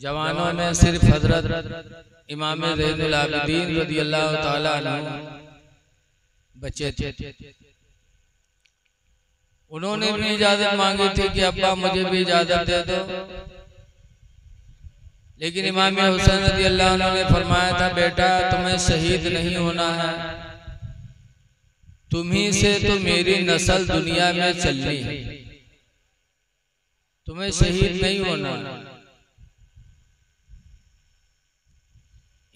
जवानों में सिर्फ हजरत इमाम ज़ैनुल आबिदीन रज़ियल्लाहु ताला अन्हु बचे थे। उन्होंने भी इजाजत मांगी थी कि अब्बा मुझे भी इजाजत दे दो, लेकिन इमाम हुसैन रज़ियल्लाहु अन्हु ने फरमाया था, बेटा तुम्हें शहीद नहीं होना है, तुम्ही से तो मेरी नस्ल दुनिया में चलनी है, तुम्हें शहीद नहीं होना।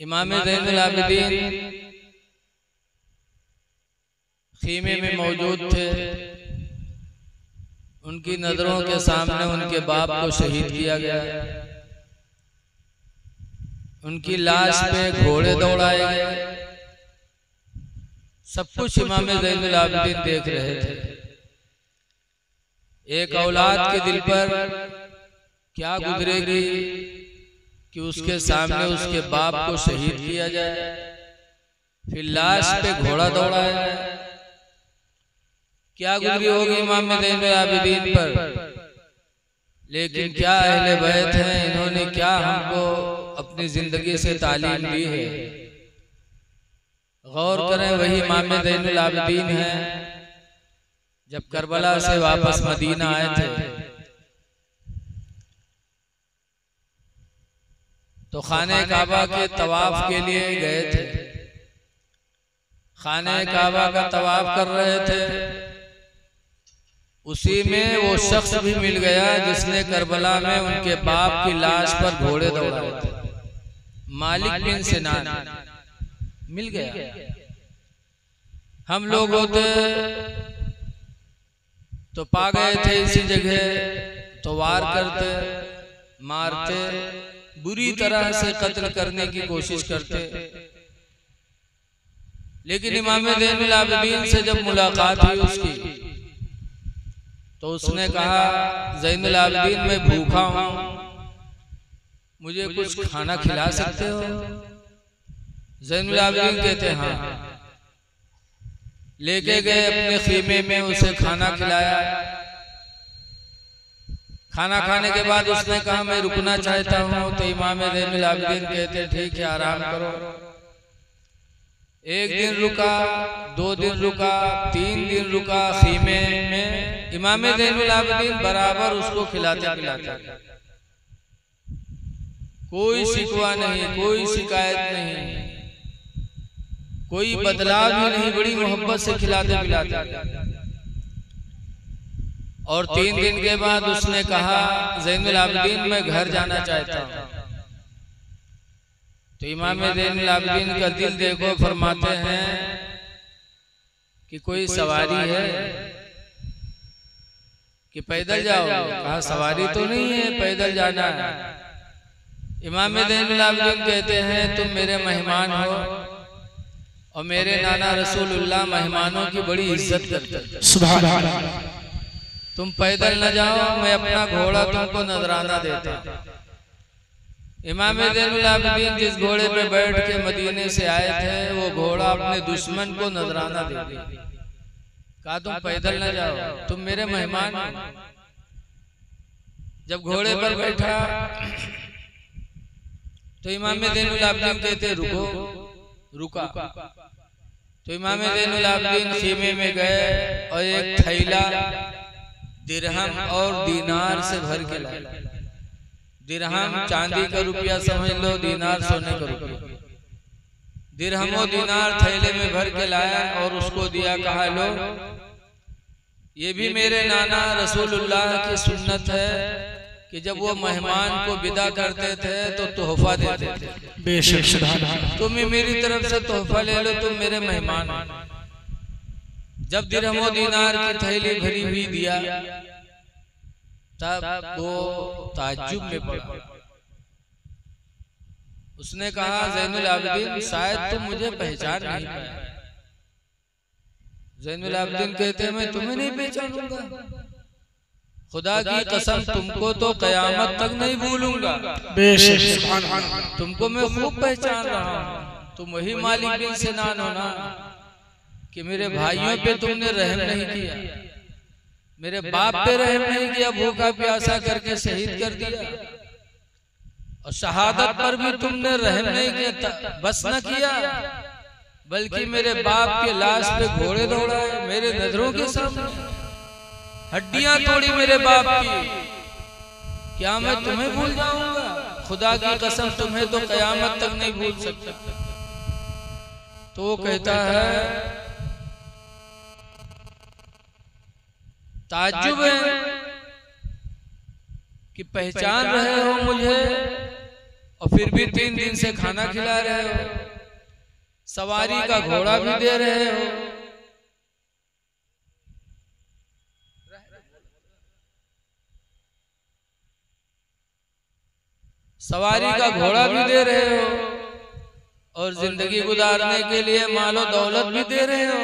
इमाम ज़ैनुल आबिदीन खीमे में मौजूद थे। उनकी नजरों के सामने उनके बाप को शहीद किया गया। उनकी लाश पे घोड़े दौड़ाए गए। सब कुछ इमाम ज़ैनुल आबिदीन देख रहे थे। एक औलाद के दिल पर क्या गुजरेगी कि उसके सामने उसके बाप को शहीद किया जाए, फिर लाश पे घोड़ा दौड़ाया जाए। क्या गुजरी होगी इमाम ज़ैनुल आबिदीन पर। लेकिन क्या अहले बैत हैं, इन्होंने क्या हमको अपनी जिंदगी से तालीम दी है। गौर करें, वही इमाम ज़ैनुल आबिदीन हैं जब करबला से वापस मदीना आए थे तो खाने काबा के तवाफ के लिए गए थे। खाने काबा का तवाफ कर रहे थे, उसी में वो शख्स भी मिल गया जिसने करबला में उनके बाप की लाश पर घोड़े दौड़ाए थे। मालिक बिन सिनान मिल गया। हम लोग होते तो पा गए थे इसी जगह, तो वार करते, मारते, बुरी तरह से कत्ल करने की कोशिश करते। लेकिन इमाम ज़ैनुल आबिदीन से जब मुलाकात हुई उसकी, तो उसने कहा, ज़ैनुल आबिदीन मैं भूखा हूं, मुझे कुछ खाना खिला सकते हो? ज़ैनुल आबिदीन कहते हाँ। लेके गए अपने खीमे में, उसे खाना खिलाया। खाना खाने के बाद उसने कहा मैं रुकना चाहता हूं, तो इमाम ज़ैनुल आबिदीन कहते ठीक है आराम करो। एक दिन रुका, 2 दिन रुका, 3 दिन रुका खीमे में। इमाम ज़ैनुल आबिदीन बराबर उसको खिलाते पिलाते, कोई शिकवा नहीं, कोई शिकायत नहीं, कोई बदलाव भी नहीं, बड़ी मोहब्बत से खिलाते पिलाते। और 3 दिन के बाद उसने कहा, ज़ैनुल आबिदीन मैं घर जाना चाहता हूं। तो इमाम ज़ैनुल आबिदीन का दिल देखो, फरमाते हैं कि कोई सवारी है कि पैदल जाओ? कहा सवारी तो नहीं है, पैदल जाना है। इमाम ज़ैनुल आबिदीन कहते हैं तुम मेरे मेहमान हो और मेरे नाना रसूलुल्लाह मेहमानों की बड़ी इज्जत करते हैं। सुभान अल्लाह। तुम पैदल न जाओ, मैं अपना घोड़ा तुमको नजराना देता। इमाम ज़ैनुल आबिदीन जिस घोड़े पे बैठ के मदीने से आए थे, वो घोड़ा अपने दुश्मन को नजराना दे दिया। कहा तुम पैदल न जाओ, तुम मेरे मेहमान हो। जब घोड़े पर बैठा तो इमाम ज़ैनुल आबिदीन कहते रुको, रुका। तो इमाम ज़ैनुल आबिदीन खीमे में गए और एक थैला दिरहम और दीनार से भर के लाए। दिरहम चांदी का रुपया समझ लो, दीनार सोने का रुपया। दिरहम और दीनार थैले में भर के लाया और उसको दिया। कहा लो, ये भी मेरे नाना रसूलुल्लाह की सुन्नत है कि जब वो मेहमान को विदा करते थे तो तोहफा देते थे। बेशक तुम्हें मेरी तरफ से तोहफा ले लो, तुम मेरे मेहमान हो। जब दिरहम दीनार की थैली भरी हुई दिया, तब वो ताज्जुब में पड़ा। उसने कहा ज़ैनुल आबिदीन शायद तुम मुझे पहचान नहीं पाए। ज़ैनुल आबिदीन कहते हैं मैं तुम्हें नहीं पहचानूंगा, खुदा की कसम तुमको तो कयामत तक नहीं भूलूंगा। बेशक तुमको मैं खूब पहचान रहा हूँ, तुम वही मालिक बिन सिनान हो ना कि मेरे भाइयों पे तुमने रहम नहीं किया, मेरे बाप पे रहम नहीं किया, भूखा प्यासा करके शहीद कर दिया। और शहादत पर भी तुमने रहम नहीं किया, बस न किया, बल्कि मेरे बाप के लाश पे घोड़े दौड़ाए मेरे नजरों के सामने, हड्डियां तोड़ी मेरे बाप की। क्या मैं तुम्हें भूल जाऊंगा? खुदा की कसम तुम्हें तो कयामत तक नहीं भूल सकता। तो वो कहता है ताज्जुब है कि पहचान रहे हो मुझे और फिर भी 3 दिन से खाना खिला रहे हो, सवारी का घोड़ा भी दे रहे हो, सवारी का घोड़ा भी दे रहे हो और जिंदगी गुजारने के लिए मालो दौलत भी दे रहे हो,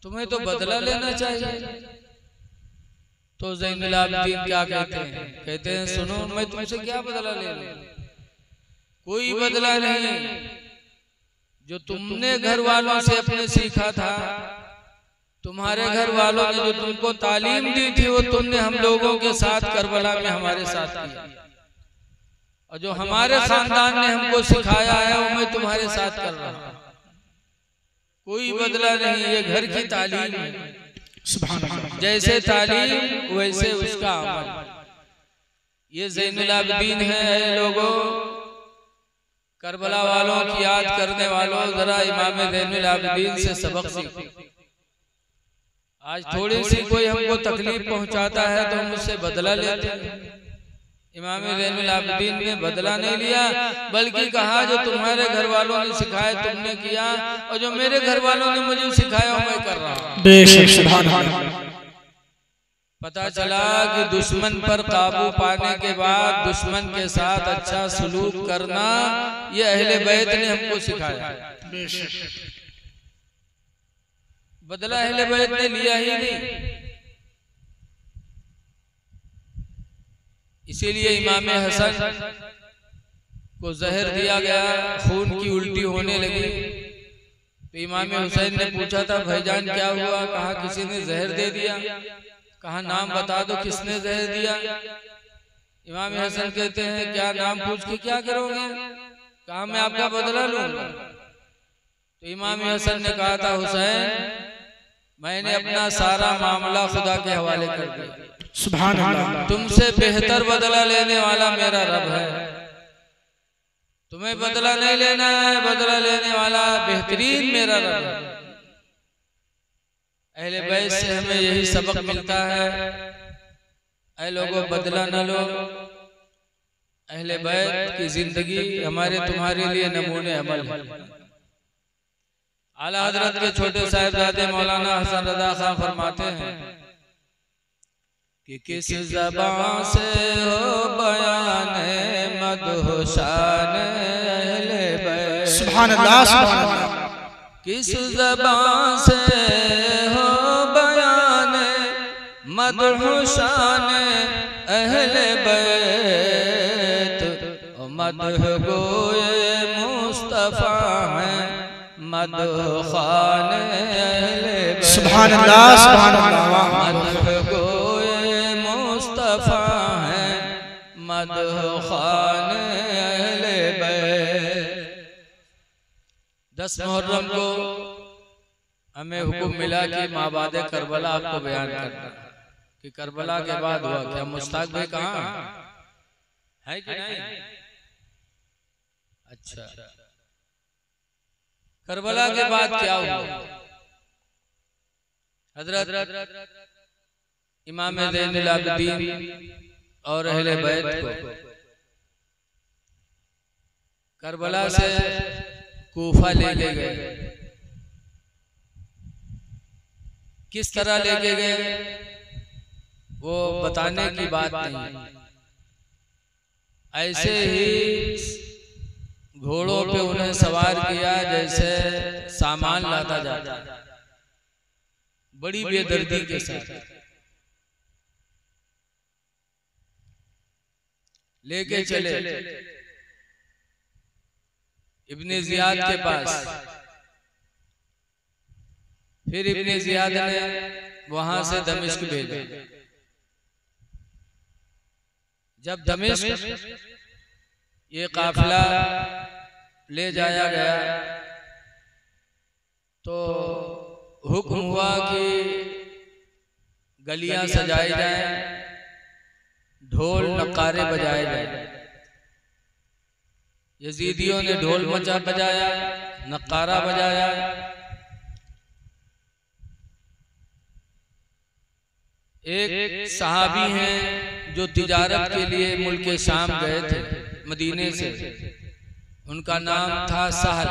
तुम्हें तो बदला लेना चाहिए। तो ज़ैनुल आबिदीन क्या कहते हैं? कहते हैं सुनो, मैं तुमसे क्या बदला ले लूं? कोई बदला नहीं। जो तुमने घर वालों से अपने सीखा था, तुम्हारे घर वालों ने जो तुमको तालीम दी थी, वो तुमने हम लोगों के साथ करबला में हमारे साथ किया, और जो हमारे खानदान ने हमको सिखाया है वो मैं तुम्हारे साथ कर रहा हूं। कोई बदला नहीं, ये घर की तालीम है। जैसे तालीम वैसे उसका अमल। ये ज़ैनुल आबिदीन है। लोगों, करबला वालों की याद करने वालों, जरा इमाम ज़ैनुल आबिदीन से सबक सीखो। आज थोड़ी सी कोई हमको तकलीफ पहुंचाता है तो हम उससे बदला लेते हैं। इमाम ज़ैनुल आबिदीन ने बदला नहीं लिया, बल्कि कहा जो तुम्हारे घर वालों ने सिखाया तुमने किया, और जो मेरे घर वालों ने मुझे सिखाया मैं कर रहा हूं। पता चला कि दुश्मन पर काबू पाने के बाद दुश्मन के साथ अच्छा सलूक करना ये अहले बैत ने हमको सिखाया। बदला अहले बैत ने लिया ही नहीं। इसीलिए इमाम हसन को जहर दिया गया, खून की उल्टी होने लगी। तो इमाम हुसैन ने पूछा था भाईजान क्या हुआ? कहा किसी ने जहर दे दिया। कहा नाम बता दो किसने जहर दिया। इमाम हसन कहते हैं क्या नाम पूछ के क्या करोगे? कहा मैं आपका बदला लूंगा। तो इमाम हसन ने कहा था हुसैन मैंने अपना सारा मामला खुदा के हवाले कर दिया। सुभान अल्लाह। तुमसे बेहतर बदला लेने वाला मेरा रब है। तुम्हें बदला नहीं लेना है, बदला लेने वाला बेहतरीन मेरा रब है। अहले बैत से हमें यही सबक मिलता है। ऐ लोगों बदला न लो। अहले बैत की जिंदगी हमारे तुम्हारे लिए नमूने अमल है। आला हजरत के छोटे साहिबजादे मौलाना हसन रजा खान फरमाते हैं कि किस ज़बान से हो बयान मदह शान अहले बैत। सुभान अल्लाह, सुभान अल्लाह। किस ज़बान से हो बयान मदह शान अहले बैत, मदह गोए मुस्तफा है मदह खान अहले बैत। सुभान अल्लाह, सुभान अल्लाह। मदह गोए मुस्तफा है मदह खान अहले बैत। 10 मुहर्रम को हमें हुक्म मिला कि माबादे करबला आपको बयान करना कि करबला के बाद हुआ क्या। मुश्ताक भाई कहाँ है कि नहीं? अच्छा, करबला के बाद क्या हुआ? हजरत इमाम ज़ैनुल आबिदीन और अहले बैत को करबला से कूफा लेके गए। किस तरह लेके गए वो बताने की बात नहीं। ऐसे ही घोड़ों पे उन्हें सवार किया जैसे सामान लाता जाता, बड़ी बेदर्दी के साथ लेके चले इब्ने जियाद के पास। फिर इब्ने जियाद ने वहां से दमिश्क भेजा। जब दमिश्क ये काफिला ले जाया गया तो हुक्म हुआ कि गलियां सजाई जाएं, ढोल नकारे बजाए जाए। यजीदियों ने ढोल बजाया, नकारा बजाया। एक सहाबी हैं जो तिजारत के लिए मुल्क शाम गए थे मदीने से, उनका नाम था सहल।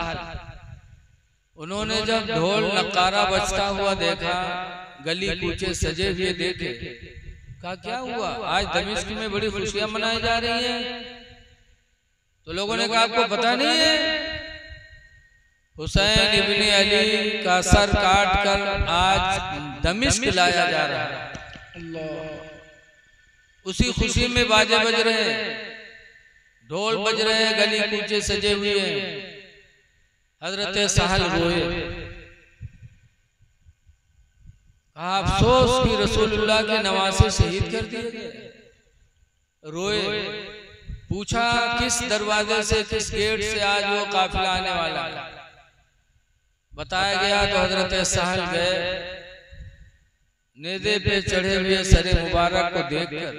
उन्होंने जब ढोल नकारा बजता हुआ देखा, गली कूचे सजे हुए देखे, कहा क्या हुआ, आज दमिश्क में बड़ी खुशियां मनाई जा रही हैं। तो लोगों ने कहा आपको पता नहीं है, हुसैन इब्ने अली का सर काट कर आज दमिश्क लाया जा रहा है। उसी खुशी में बाजे बज रहे हैं, ढोल बज रहे हैं, गली कूचे सजे हुए हैं। हजरत सहल रोए, कहा अफसोस कि रसूलुल्लाह के नवासे शहीद कर दिए गए। रोए, पूछा किस दरवाजे से, किस गेट से आज वो काफिला आने वाला है। बताया गया तो हजरत सहल गए, नेज़े पे चढ़े हुए सरे मुबारक को देखकर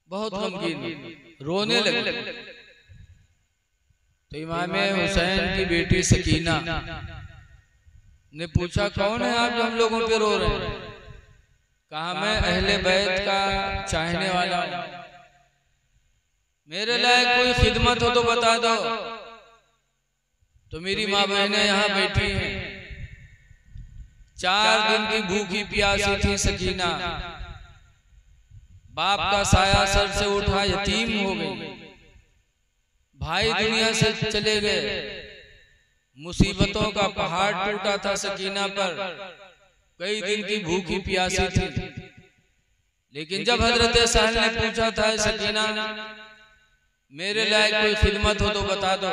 बहुत गमगीन रोने लगे। तो इमाम हुसैन की बेटी सकीना ने पूछा कौन है आप जो हम लोगों पे रो रहे हैं। कहा मैं अहले बैत का चाहने वाला हूं, मेरे लायक कोई खिदमत हो तो बता दो। तो मेरी माँ बहनें यहाँ बैठी हैं, 4 दिन की भूखी प्यासी थी सकीना, बाप का साया सर से उठा, यतीम हो गई, भाई दुनिया से चले गए, मुसीबतों का पहाड़ टूटा था सकीना पर, कई दिन की भूखी प्यासी थी। लेकिन जब हजरत सहल ने पूछा था सकीना मेरे लायक कोई खिदमत हो तो बता दो,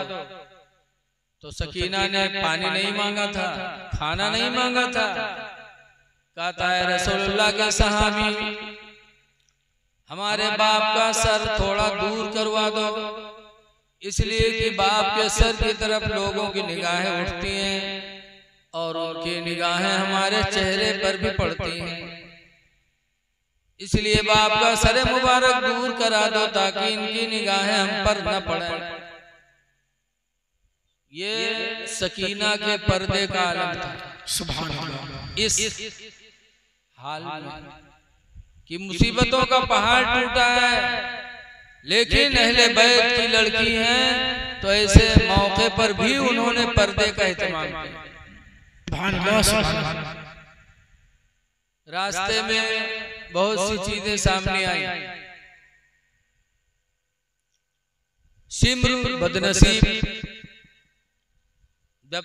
तो सकीना ने पानी नहीं मांगा था, खाना नहीं मांगा था, कहता है रसूलुल्लाह के सहाबी हमारे बाप का सर थोड़ा दूर करवा दो, इसलिए कि बाप के सर की तरफ लोगों की निगाहें उठती हैं और उनकी निगाहें हमारे चेहरे पर भी पड़ती हैं, इसलिए बाप का सर मुबारक दूर करा दो ताकि इनकी निगाहें हम पर न पड़े। ये सकीना के पर्दे का आलम था। सुभान अल्लाह। इस हाल में कि मुसीबतों का पहाड़ टूटा है, लेकिन अहले बैत की लड़की हैं, तो ऐसे मौके पर भी उन्होंने पर्दे का एहतमाम किया। रास्ते में बहुत सी चीजें सामने आई। शिम्र बदनसीब जब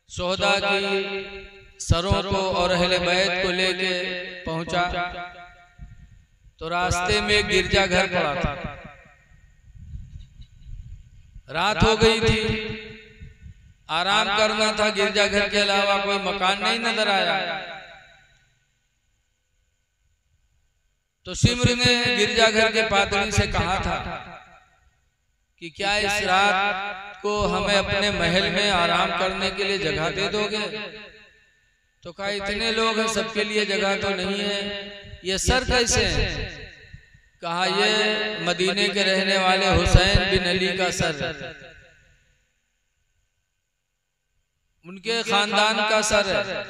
शोहदा की सरों को और अहले बैत को लेके पहुंचा तो रास्ते में गिरजा घर पड़ा था, रात हो गई थी, आराम करना था, गिरजा घर के अलावा कोई मकान नहीं नजर आया। तो सिमर ने गिरजा घर के पादरी से कहा था कि क्या इस रात को हमें अपने महल में आराम करने के लिए जगह दे दोगे। तो कहा इतने लोग हैं, सबके लिए जगह तो नहीं है, ये सर कैसे है। कहा ये मदीने के रहने वाले हुसैन बिन अली का सर, उनके खानदान का सर है।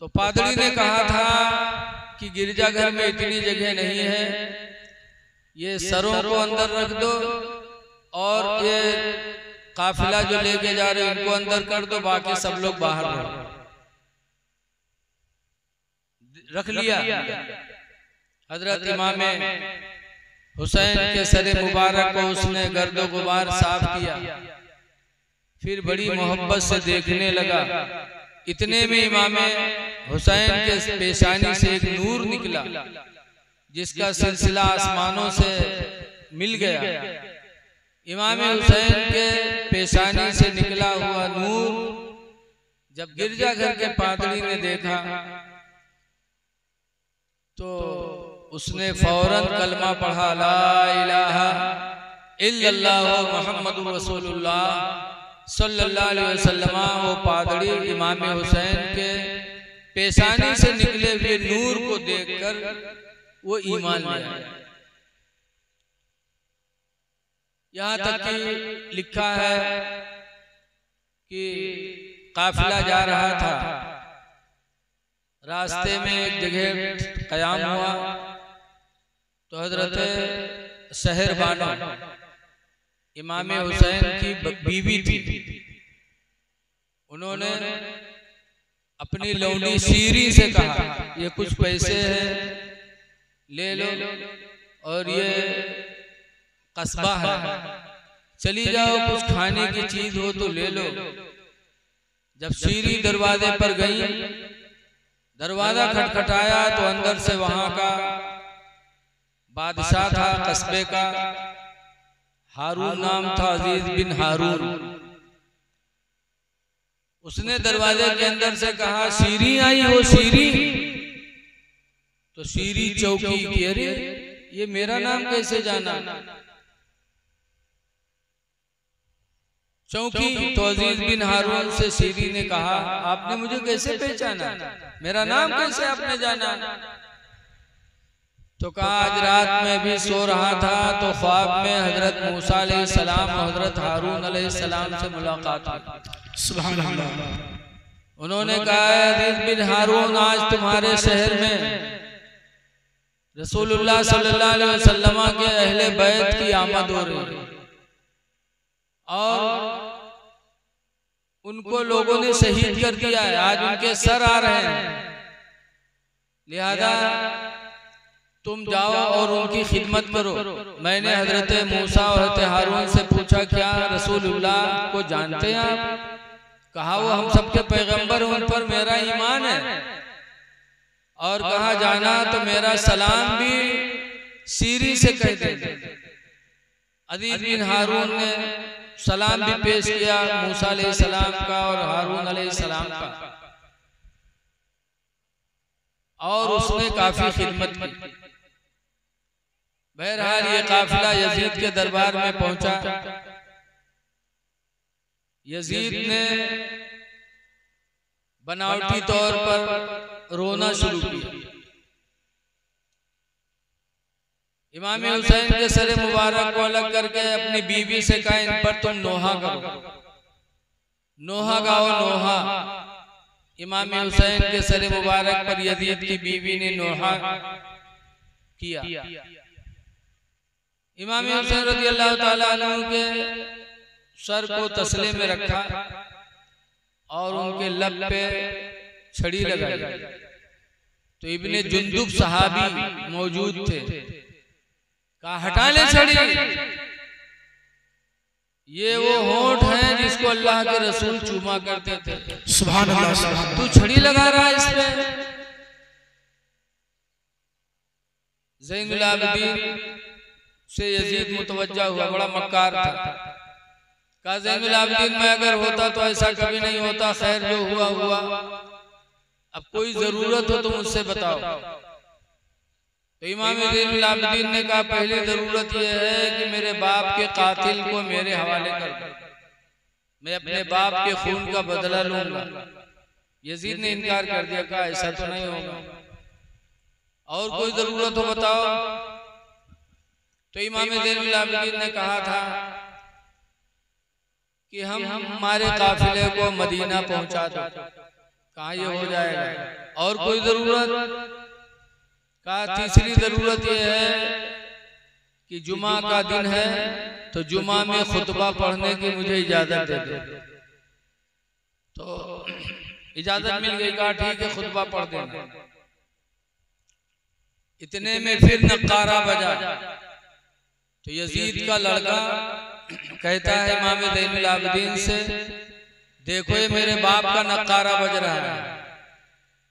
तो पादरी ने कहा था कि गिरजाघर में इतनी जगह नहीं है, ये सरों को अंदर रख दो और ये काफिला जो लेके जा रहे इनको अंदर कर दो, बाकी सब लोग बाहर रख लिया। हजरत इमाम हुसैन के सरे मुबारक को उसने गर्दो गुबार साफ किया, फिर बड़ी मोहब्बत से देखने लगा। इतने में इमाम हुसैन के पेशानी से एक नूर निकला जिसका सिलसिला आसमानों से मिल गया। इमाम हुसैन के पेशानी से निकला हुआ नूर जब गिरजाघर के पादरी ने देखा तो उसने फौरन कलमा पढ़ा, ला इलाहा इल्लल्लाह मुहम्मदुर रसूलुल्लाह सल्लल्लाहु अलैहि वसल्लम। वो पादरी इमाम हुसैन के पेशानी से निकले हुए नूर को देखकर वो ईमान ले आया। यहाँ तक कि लिखा है कि काफिला जा रहा था, रास्ते में एक जगह कयाम हुआ तो हजरत सहर बानो इमाम हुसैन की बीवी थी, उन्होंने अपनी लौंडी सीरी से कहा ये कुछ पैसे हैं ले लो और ये कस्बा है, चली जाओ, कुछ खाने की चीज हो तो ले लो। जब सीरी दरवाजे पर गई, दरवाजा खटखटाया तो अंदर से वहां का बादशाह था कस्बे का, हारून नाम था, अजीज बिन हारून। उसने दरवाजे के अंदर से कहा सीरी आई हो सीरी, तो सीरी चौकी की, अरे ये मेरा नाम कैसे जाना? चौकी तो अजीज बिन हारून से सीरी ने कहा आपने मुझे कैसे पहचाना, मेरा नाम कैसे आपने जाना? तो कहा आज रात में भी सो रहा था तो ख्वाब में हजरत मूसा अलैहिस्सलाम और हजरत हारून अलैहिस्सलाम से मुलाकात हुई। सुभान अल्लाह। उन्होंने कहा अजीज बिन हारून आज तुम्हारे शहर में रसूलुल्लाह सल्लल्लाहु अलैहि वसल्लम के अहले बैत की आमद हो रही है और उनको लोगों ने शहीद कर दिया है, आज उनके सर आ रहे हैं, लिहाजा तुम जाओ और उनकी खिदमत करो। मैंने हजरत मूसा और हजरत हारून से पूछा क्या रसूलुल्लाह को जानते हैं आप? कहा वो हम सबके पैगंबर, उन पर मेरा ईमान है। और कहा जाना तो मेरा सलाम भी सीरी से कह देंगे। अजीज बिन हारून ने सलाम भी पेश किया मूसा अलैहिस्सलाम का और हारून अलैहिस्सलाम का, और उसने काफी खिदमत की। बहरहाल ये काफिला यजीद के दरबार में पहुंचा। यजीद ने बनावटी तौर पर रोना शुरू किया। इमाम हुसैन के सर मुबारक को अलग करके अपनी बीवी से कहा इन पर तुम नोहा करो, नोहा गाओ नोहा। इमाम हुसैन के सर मुबारक पर यजीद की बीवी ने नोहा किया। इमाम हुसैन रज़ियल्लाहु ताला अन्हु के सर को तसले में रखा और उनके लब पे छड़ी लगाई। तो इब्ने जुंदुब सहाबी मौजूद थे, कहा हटा ले छड़ी, ये वो होंठ है जिसको अल्लाह के रसूल चूमा करते थे। सुभान अल्लाह, तू छड़ी लगा रहा है इस पे। ज़ैनुल आबिदीन से यजीद मुतवज्जा हुआ, बड़ा मक्कार था। कहा ज़ैनुल आबिदीन मैं अगर होता तो ऐसा कभी नहीं होता, खैर जो हुआ हुआ, अब कोई जरूरत हो तो मुझसे बताओ। तो इमाम ज़ैनुल आबिदीन ने कहा पहली जरूरत यह है कि मेरे बाप के कातिल को मेरे हवाले कर दो, मैं अपने बाप के खून का बदला लूंगा। यजीद ने इनकार कर दिया, कहा ऐसा तो नहीं होगा, और कोई जरूरत हो बताओ। तो इमाम ज़ैनुल आबिदीन ने कहा था कि हम हमारे काफिले को मदीना पहुंचा दो। कहा ये हो जाएगा, और कोई जरूरत? कहा तीसरी जरूरत यह है कि जुमा का दिन है तो जुमा में खुतबा पढ़ने की मुझे इजाजत दे दो। तो इजाजत मिल गई, कहा ठीक है खुतबा पढ़ देना। इतने में फिर नक्कारा बजा। तो यजीद का लड़का कहता है इमाम ज़ैनुल आबिदीन से देखो ये मेरे बाप का नक्कारा बज रहा है।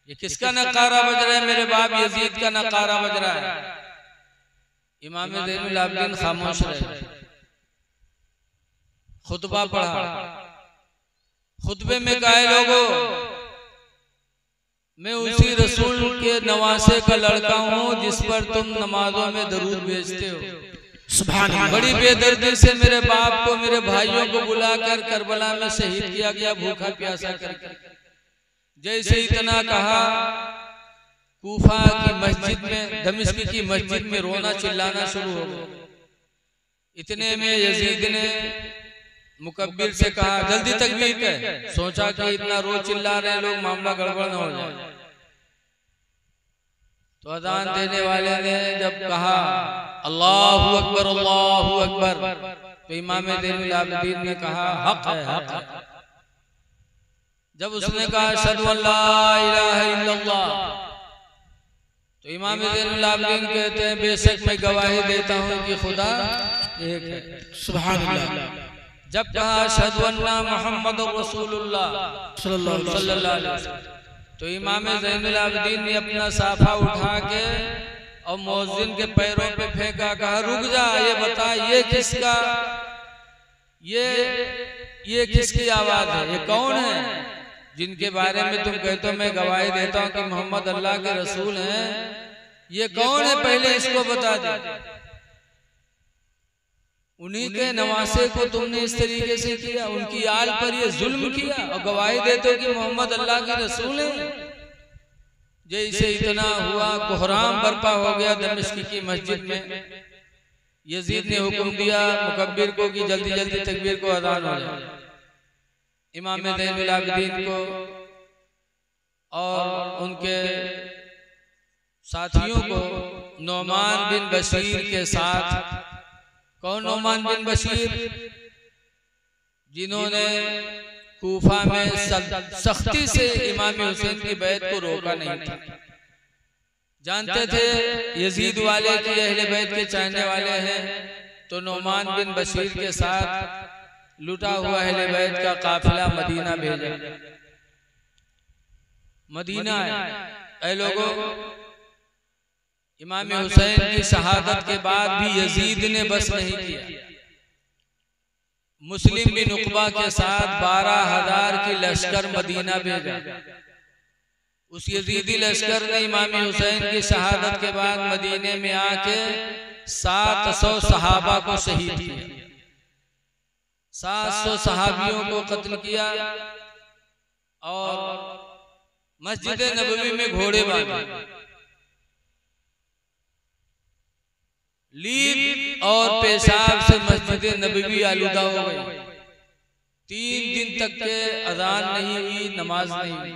ये किसका नक्कारा बज रहा है? मेरे बाप यजीद का नक्कारा बज रहा है। इमाम ज़ैनुल आबिदीन खामोश रहे, खुतबा पढ़ा। खुतबे में कहा लोगों मैं उसी रसूल के नवासे का लड़का हूँ जिस पर तुम नमाजों में दरूद भेजते हो। सुभान अल्लाह। बड़ी बेदर्दी से मेरे बाप को, मेरे भाइयों को बुलाकर करबला में शहीद किया गया, भूखा प्यासा करके। जैसे इतना कहा, कूफा की मस्जिद में, दमिश्क की मस्जिद में रोना चिल्लाना शुरू हो गया। इतने में यजीद ने मुकब्बिर से कहा, जल्दी तकबीर कह। सोचा कि इतना रो चिल्ला रहे लोग, मामला गड़बड़ न हो जाए। तो अजान देने वाले ने जब कहा अल्लाहु अकबर अल्लाहु अकबर, तो इमाम ज़ैनुल आबिदीन ने कहा हक है, हक है। जब उसने कहा अशहदु अल्ला इलाहा इल्लल्लाह, तो इमाम ज़ैनुल आबिदीन कहते हैं बेशक मैं गवाही देता हूँ कि खुदा एक है। सुभान अल्लाह। जब कहा अशहदु अन्ना मुहम्मदुर रसूलुल्लाह सल्लल्लाहु अलैहि वसल्लम, तो इमाम ज़ैनुल आबिदीन ने अपना साफा उठा के और मुअज्जिन के पैरों पे फेंका, कहा रुक जा, ये बता ये किसका, ये किसकी आवाज है, ये कौन है जिनके बारे में तुम कहते हो मैं गवाही देता हूँ कि मोहम्मद अल्लाह के रसूल हैं, ये कौन है, पहले इसको बता दे। उन्हीं के नवासे को तुमने इस तरीके से किया, उनकी आल पर ये जुल्म किया और गवाही देते हो कि मोहम्मद अल्लाह के रसूल हैं। जैसे इतना हुआ, कोहराम बर्पा हो गया दमिश्क की मस्जिद में। यजीद ने हुक्म दिया मुकब्बिर को कि जल्दी जल्दी तकबीर को अज़ान हो जाए। इमाम ज़ैनुल आबिदीन को और उनके साथियों को नौमान बिन बशीर के साथ, कौन नौमान बिन बशीर, जिन्होंने कूफा में सख्ती से इमाम हुसैन की बैत को रोका नहीं था। जानते थे यजीद वाले की अहले बैत के चाहने वाले हैं, तो नौमान बिन बशीर के साथ लुटा हुआ अहले बैत का काफिला मदीना भेजा। मदीना ऐ लोगों, इमाम हुसैन की शहादत के बाद भी यजीद ने बस नहीं किया। मुस्लिम बिन उक़बा के साथ 12,000 की लश्कर मदीना भेजा। उस यजीदी लश्कर ने इमाम हुसैन की शहादत के बाद मदीने में आके 700 सहाबा को शहीद किया, 700 सहाबियों को कत्ल किया और मस्जिद नबवी में घोड़े बांधे। लीद और पेशाब से मस्जिद नबवी आलूदा हो गई। 3 दिन तक के अजान नहीं हुई, नमाज नहीं हुई।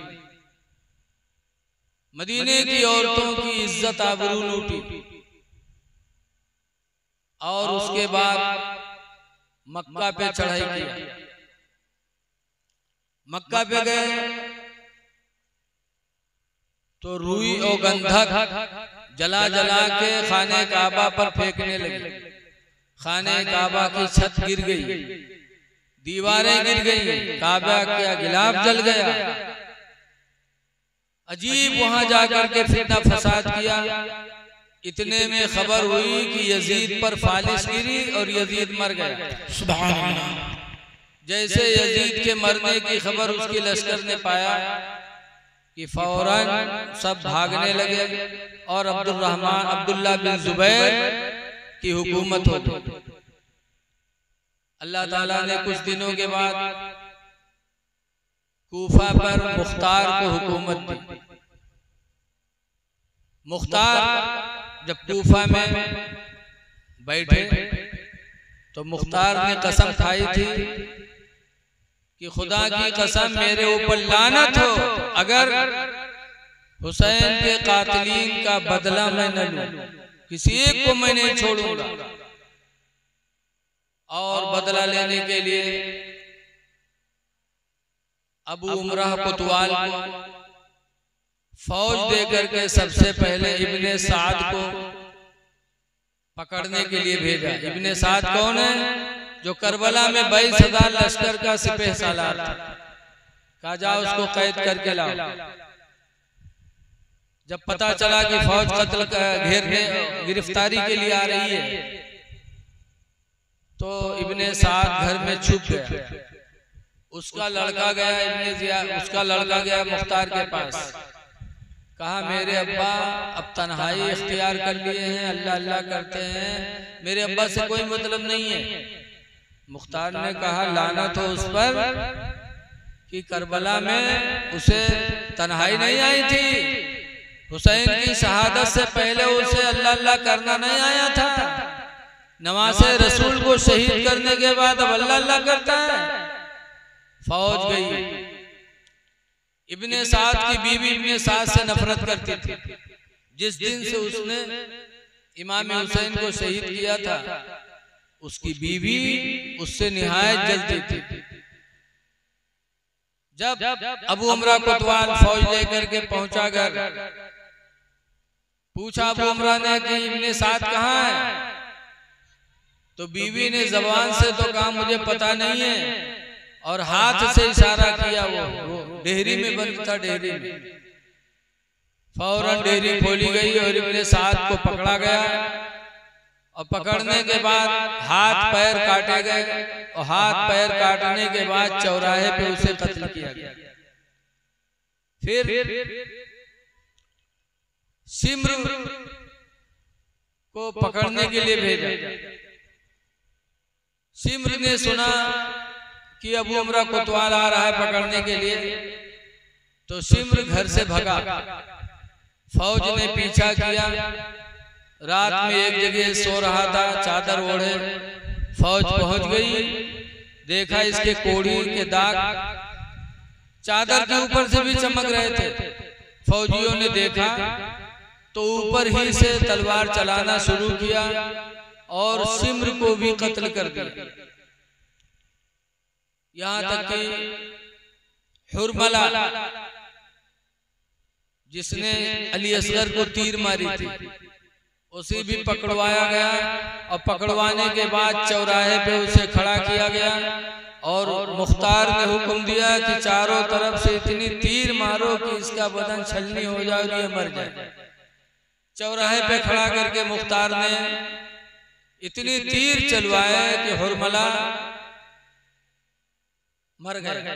मदीने की औरतों की इज्जत आबरू लूटी। और उसके बाद मक्का पे चढ़ाई किया। मक्का पे गए तो रुई और गंधक जला जला के खाने काबा पर फेंकने लगे। खाने काबा की छत गिर गई, दीवारें गिर गई, काबा का गिलाफ जल गया। अजीब वहां जाकर के फितना फसाद किया। इतने में खबर हुई कि यजीद पर फालिश गिरी और यजीद मर गया। सुभान अल्लाह। जैसे यजीद के मरने की खबर उसकी लश्कर ने पाया कि फौरन सब भागने लगे और अब्दुल्लाह बिन जुबैर की हुकूमत हो गई। अल्लाह ताला ने कुछ दिनों के बाद कूफा पर मुख्तार को हुकूमत दी। मुख्तार जब कूफा में बैठे तो मुख्तार ने कसम खाई थी कि खुदा की कसम मेरे ऊपर लानत हो अगर हुसैन के कातिलीन का बदला मैं न लूं, किसी एक को मैं नहीं छोड़ूंगा। और बदला लेने के लिए अबू उमराह कोतवाल को फौज देकर के सबसे पहले इब्ने साद को पकड़ने के लिए भेजा। इब्ने साद कौन है? जो करबला में 22,000 लश्कर का सिपह सालार था। कहा जाओ उसको कैद करके लाओ। जब पता चला कि फौज कत्ल घेरने गिरफ्तारी के लिए आ रही है तो इब्ने साद घर में छुप गया। उसका लड़का गया मुख्तार के पास कहा मेरे अब्बा अब तन्हाई इख्तियार कर लिए हैं, अल्लाह अल्लाह करते हैं, मेरे अब्बा से कोई मतलब नहीं है। मुख्तार ने कहा लानत हो उस पर कि करबला में उसे तन्हाई नहीं आई थी, हुसैन की शहादत से पहले उसे अल्लाह अल्लाह करना नहीं आया था, नवासे रसूल को शहीद करने के बाद अब अल्लाह अल्लाह करता है। फौज गई। इब्ने साद की बीवी इब्ने साद से नफरत करती थी। जिस दिन से उसने इमाम हुसैन को शहीद किया था उसकी बीवी उससे निहायत जलती थी। जब अबू उमरा कोतवाल फौज लेकर के पहुंचा घर, पूछा अबू उमरा ने कि इब्ने साद कहाँ है, तो बीवी ने जबान से तो कहा मुझे पता नहीं है, और हाथ से इशारा किया वो डेहरी में बंद था, डेहरी में। फौरन डेहरी खोली गई और इब्ने साद को पकड़ा गया, और पकड़ने के बाद हाथ पैर काटे गए, और हाथ पैर काटने के बाद चौराहे पे उसे कत्ल किया गया। फिर सिम्र को पकड़ने के लिए भेजा। सिम्र ने सुना कि अबू उमरा कोतवाल आ रहा है पकड़ने के लिए, तो सिम्र घर से भगा। फौज ने पीछा किया, रात में एक जगह सो रहा था चादर ओढ़े। फौज पहुंच गई, देखा इसके कोड़ी के दाग चादर के ऊपर से भी चमक रहे थे। फौजियों ने देखा तो ऊपर ही से तलवार चलाना शुरू किया और सिम्र को भी कत्ल कर दिया। यहाँ तक कि हुरमला जिसने अली असगर को तीर मारी थी उसे भी पकड़वाया गया, और पकड़वाने के बाद चौराहे पे उसे खड़ा किया गया, और मुख्तार ने हुक्म दिया कि चारों तरफ से इतनी तीर मारो कि इसका बदन छलनी हो जाए और ये मर जाए। चौराहे पे खड़ा करके मुख्तार ने इतनी तीर चलवाया कि हुरमला मर गया।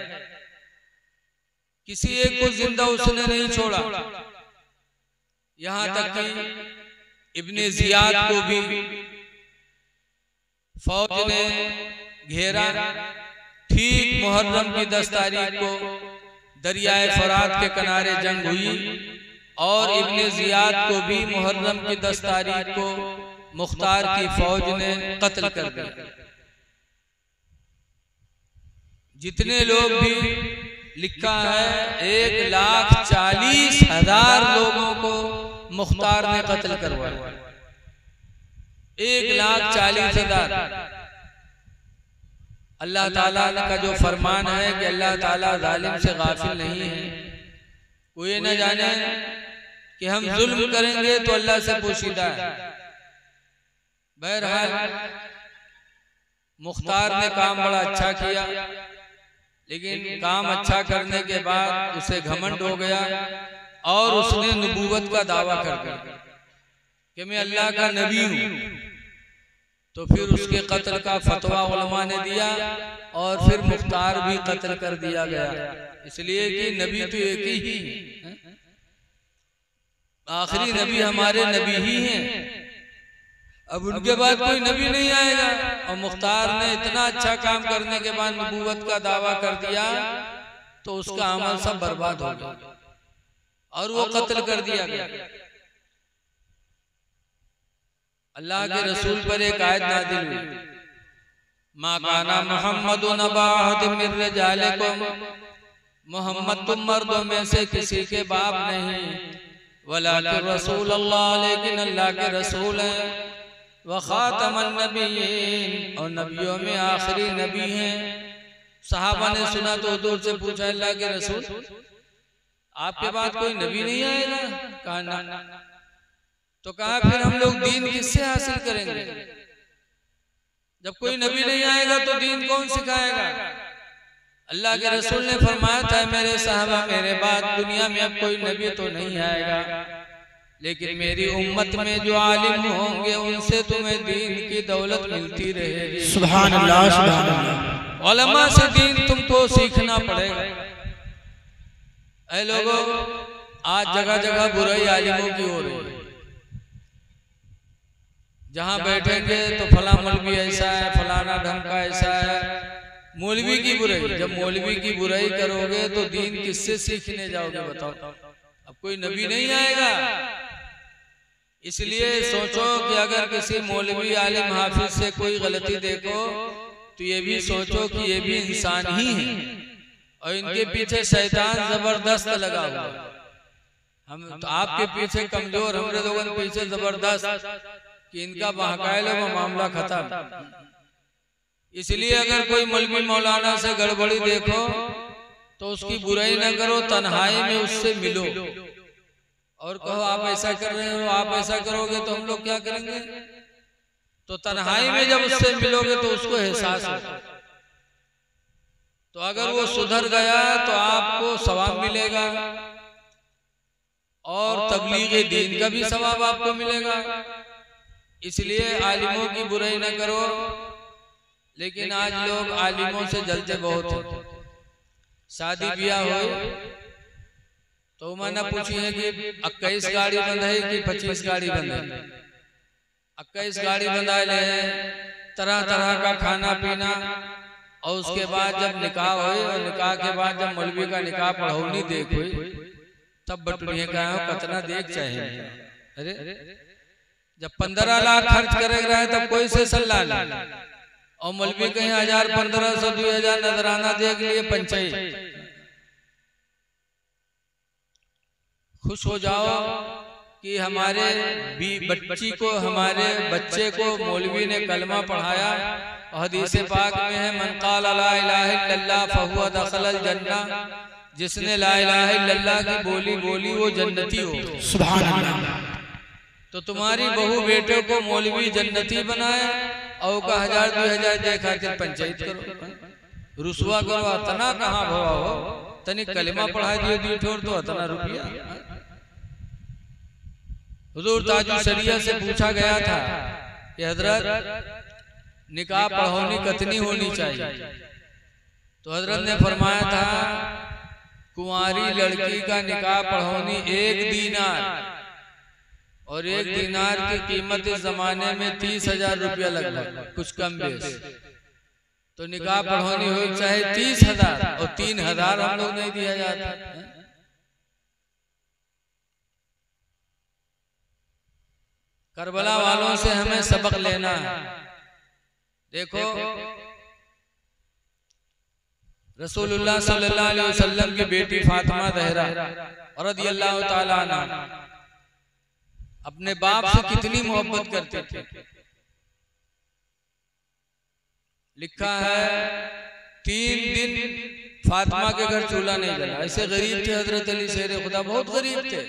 किसी एक को जिंदा उसने नहीं छोड़ा। यहां तक कि इब्ने जियाद को भी फौज ने घेरा। ठीक मुहर्रम की 10 तारीख को दरियाए फरात के किनारे जंग हुई, और इब्ने जियाद को भी मुहर्रम की 10 तारीख को मुख्तार की फौज ने कत्ल कर दिया। जितने लोग भी लिखा है 1,40,000 लोगों को मुख्तार ने कत्ल करवाया। 1,40,000। अल्लाह ताला का जो फरमान है कि अल्लाह ताला जालिम से गाफिल नहीं है। कोई न जाने कि हम जुल्म करेंगे तो अल्लाह से पोशीदा है। बहरहाल मुख्तार ने काम बड़ा अच्छा किया, लेकिन काम अच्छा करने के बाद उसे घमंड हो गया और उसने नबूवत का दावा कर दिया कि मैं अल्लाह का नबी हूं। तो फिर उसके कत्ल का फतवा उलमा ने दिया, और फिर मुख्तार भी कत्ल कर दिया गया, इसलिए कि नबी तो एक ही है, आखिरी नबी हमारे नबी ही हैं। अब उनके बाद कोई नबी नहीं आएगा, और मुख्तार ने इतना अच्छा काम करने के बाद नबूवत का दावा कर दिया तो उसका अमल सब बर्बाद हो गया और वो कत्ल कर दिया गया। अल्लाह के रसूल पर एक आयत नाज़िल हुई, मा काना मुहम्मदुन अबा अहदिम मिन रिजालिकुम, मोहम्मद तुम मर्दों में से किसी के बाप नहीं, वलाकिन रसूल अल्लाह, लेकिन अल्लाह के रसूल हैं, व खातमन नबिय्यीन, और नबियों में आखिरी नबी हैं। सहाबा ने सुना तो दूर से पूछा, अल्लाह के रसूल आपके बाद कोई नबी नहीं आएगा? कहा ना। तो कहा फिर हम लोग दीन किससे हासिल करेंगे? जब कोई नबी नहीं आएगा तो दीन कौन सिखाएगा? अल्लाह के रसूल ने फरमाया था, मेरे साहबा मेरे बाद दुनिया में अब कोई नबी तो नहीं आएगा, लेकिन मेरी उम्मत में जो आलिम होंगे उनसे तुम्हें दीन की दौलत मिलती रहेगी। सुभान अल्लाह, सुभान अल्लाह। उलमा से दीन तुमको सीखना पड़ेगा। ऐ लोगों, आज जगह जगह बुराई आलिमों की हो रही है। जहां बैठेंगे तो फला मौलवी ऐसा है, फलाना ढंग का ऐसा है। मौलवी की बुराई, जब मौलवी की बुराई करोगे तो दीन किससे सीखने जाओगे बताओ? अब कोई नबी नहीं आएगा। इसलिए सोचो कि अगर किसी मौलवी आलिम हाफिज से कोई गलती देखो तो ये भी सोचो कि ये भी इंसान ही है और इनके पीछे शैतान जबरदस्त लगा हुआ। हम तो आपके पीछे कमजोर, हमारे लोगों के पीछे जबरदस्त कि इनका बहकाए लो मामला खत्म। इसलिए अगर कोई मौलवी मौलाना से गड़बड़ी देखो तो उसकी बुराई ना करो, तन्हाई में उससे मिलो और कहो आप ऐसा कर रहे हो, आप ऐसा करोगे तो हम लोग क्या करेंगे। तो तन्हाई में जब उससे मिलोगे तो उसको एहसास होगा। तो अगर वो सुधर गया तो आपको सवाब मिलेगा और तबलीग दीन का भी सवाब आपको मिलेगा। इसलिए आलिमों की बुराई न करो। लेकिन आज लोग आलिमों से जलते बहुत हैं। शादी ब्याह हो तो मैंने पूछी है कि 21 गाड़ी बंद है कि 25 गाड़ी बंद है। 21 गाड़ी बंधा ले, तरह तरह का खाना पीना, और उसके बाद जब निकाह हुई और निकाह के बाद जब मौलवी का निकाह पढ़ौनी देख हुई तब बटुनिया का कितना देख चाहिए। अरे जब 15 लाख खर्च करेगा तब कोई से सल्ला नहीं, और मौलवी कहीं 1000 1500 2000 नजराना देख लिए पंचायत। खुश हो जाओ कि हमारे बच्ची को, हमारे बच्चे को मौलवी ने कलमा पढ़ाया। हदीस पाक में है मन क़ाल ला इलाहा इल्लल्लाह फहुवा दखलल जन्नह, जिसने ला इलाहा इल्लल्लाह की बोली बोली वो जन्नती हो। सुभान अल्लाह। तो तुम्हारी बहू बेटे को मौलवी जन्नती बनाए और का 1000 2000 देखा के पंचायत करो, रुसवा करो। इतना कहाँ भवा हो, तनी कलमा पढ़ा दिए ठोर तो इतना रुपया। हुजूर ताजुल शरिया से पूछा गया था कि हजरत निकाह पढ़ौनी कितनी होनी चाहिए? तो हजरत ने फरमाया था कुंवारी लड़की का निकाह पढ़ौनी 1 दीनार, और 1 दीनार की कीमत इस जमाने में 30,000 रुपया लगभग, कुछ कम बेस। तो निकाह पढ़ौनी हो चाहे 30,000 और 3,000 हम लोग नहीं दिया जाता। करबला वालों से हमें सबक लेना है। देखो रसूलुल्लाह सल्लल्लाहु अलैहि वसल्लम की बेटी फातिमा ज़हरा रज़ियल्लाहु ताला अन्हा अपने बाप से कितनी मोहब्बत करते थे। लिखा है 3 दिन फातिमा के घर चूल्हा नहीं जला। ऐसे गरीब थे हजरत अली शेर खुदा, बहुत गरीब थे।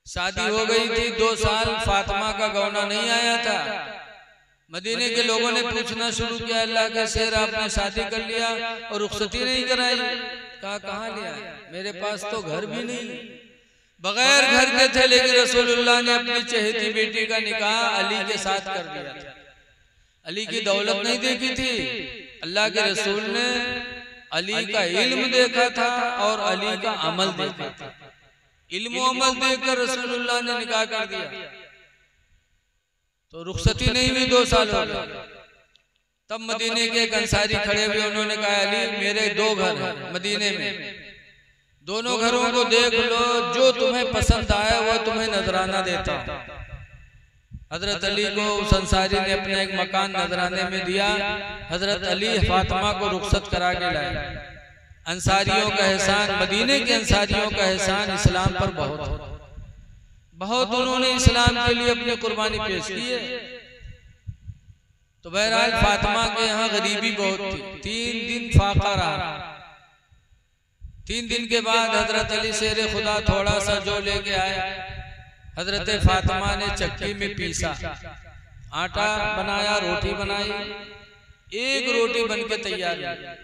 शादी हो गई थी, 2 साल फातिमा का गौना नहीं आया था। मदीने के लोगों ने पूछना शुरू किया अल्लाह के शेर आपने शादी कर लिया और रुखसती नहीं कराई। कहा कहाँ लिया, मेरे पास तो घर भी नहीं। बगैर घर के थे, लेकिन रसूलुल्लाह ने अपनी चहेती बेटी का निकाह अली के साथ कर दिया था। अली की दौलत नहीं देखी थी, अल्लाह के रसूल ने अली का इल्म देखा था और अली का अमल देखा था। इल्म अमल देखकर रसूलुल्लाह ने निकाह कर दिया। तो रुखसती नहीं हुई, 2 साल हो गए। तब मदीने के एक अंसारी खड़े हुए, उन्होंने कहा अली मेरे 2 घर हैं मदीने में, दोनों घरों को देख लो, जो तुम्हें पसंद आए वो तुम्हें नजराना देता हूं। हजरत अली को उस अंसारी ने अपना एक मकान नजराने में दिया। हजरत अली फातिमा को रुखसत करा के लाए। अंसारियों का एहसान, मदीने के अंसारियों का एहसान इस्लाम पर बहुत बहुत, उन्होंने इस्लाम के लिए अपनी कुर्बानी पेश की है। तो बहरहाल फातिमा के यहाँ गरीबी बहुत थी। 3 दिन फाका रहा। 3 दिन के बाद हजरत अली शेर खुदा थोड़ा सा जो लेके आए, हजरत फातिमा ने चक्की में पीसा, आटा बनाया, रोटी बनाई। 1 रोटी बनके तैयार हुई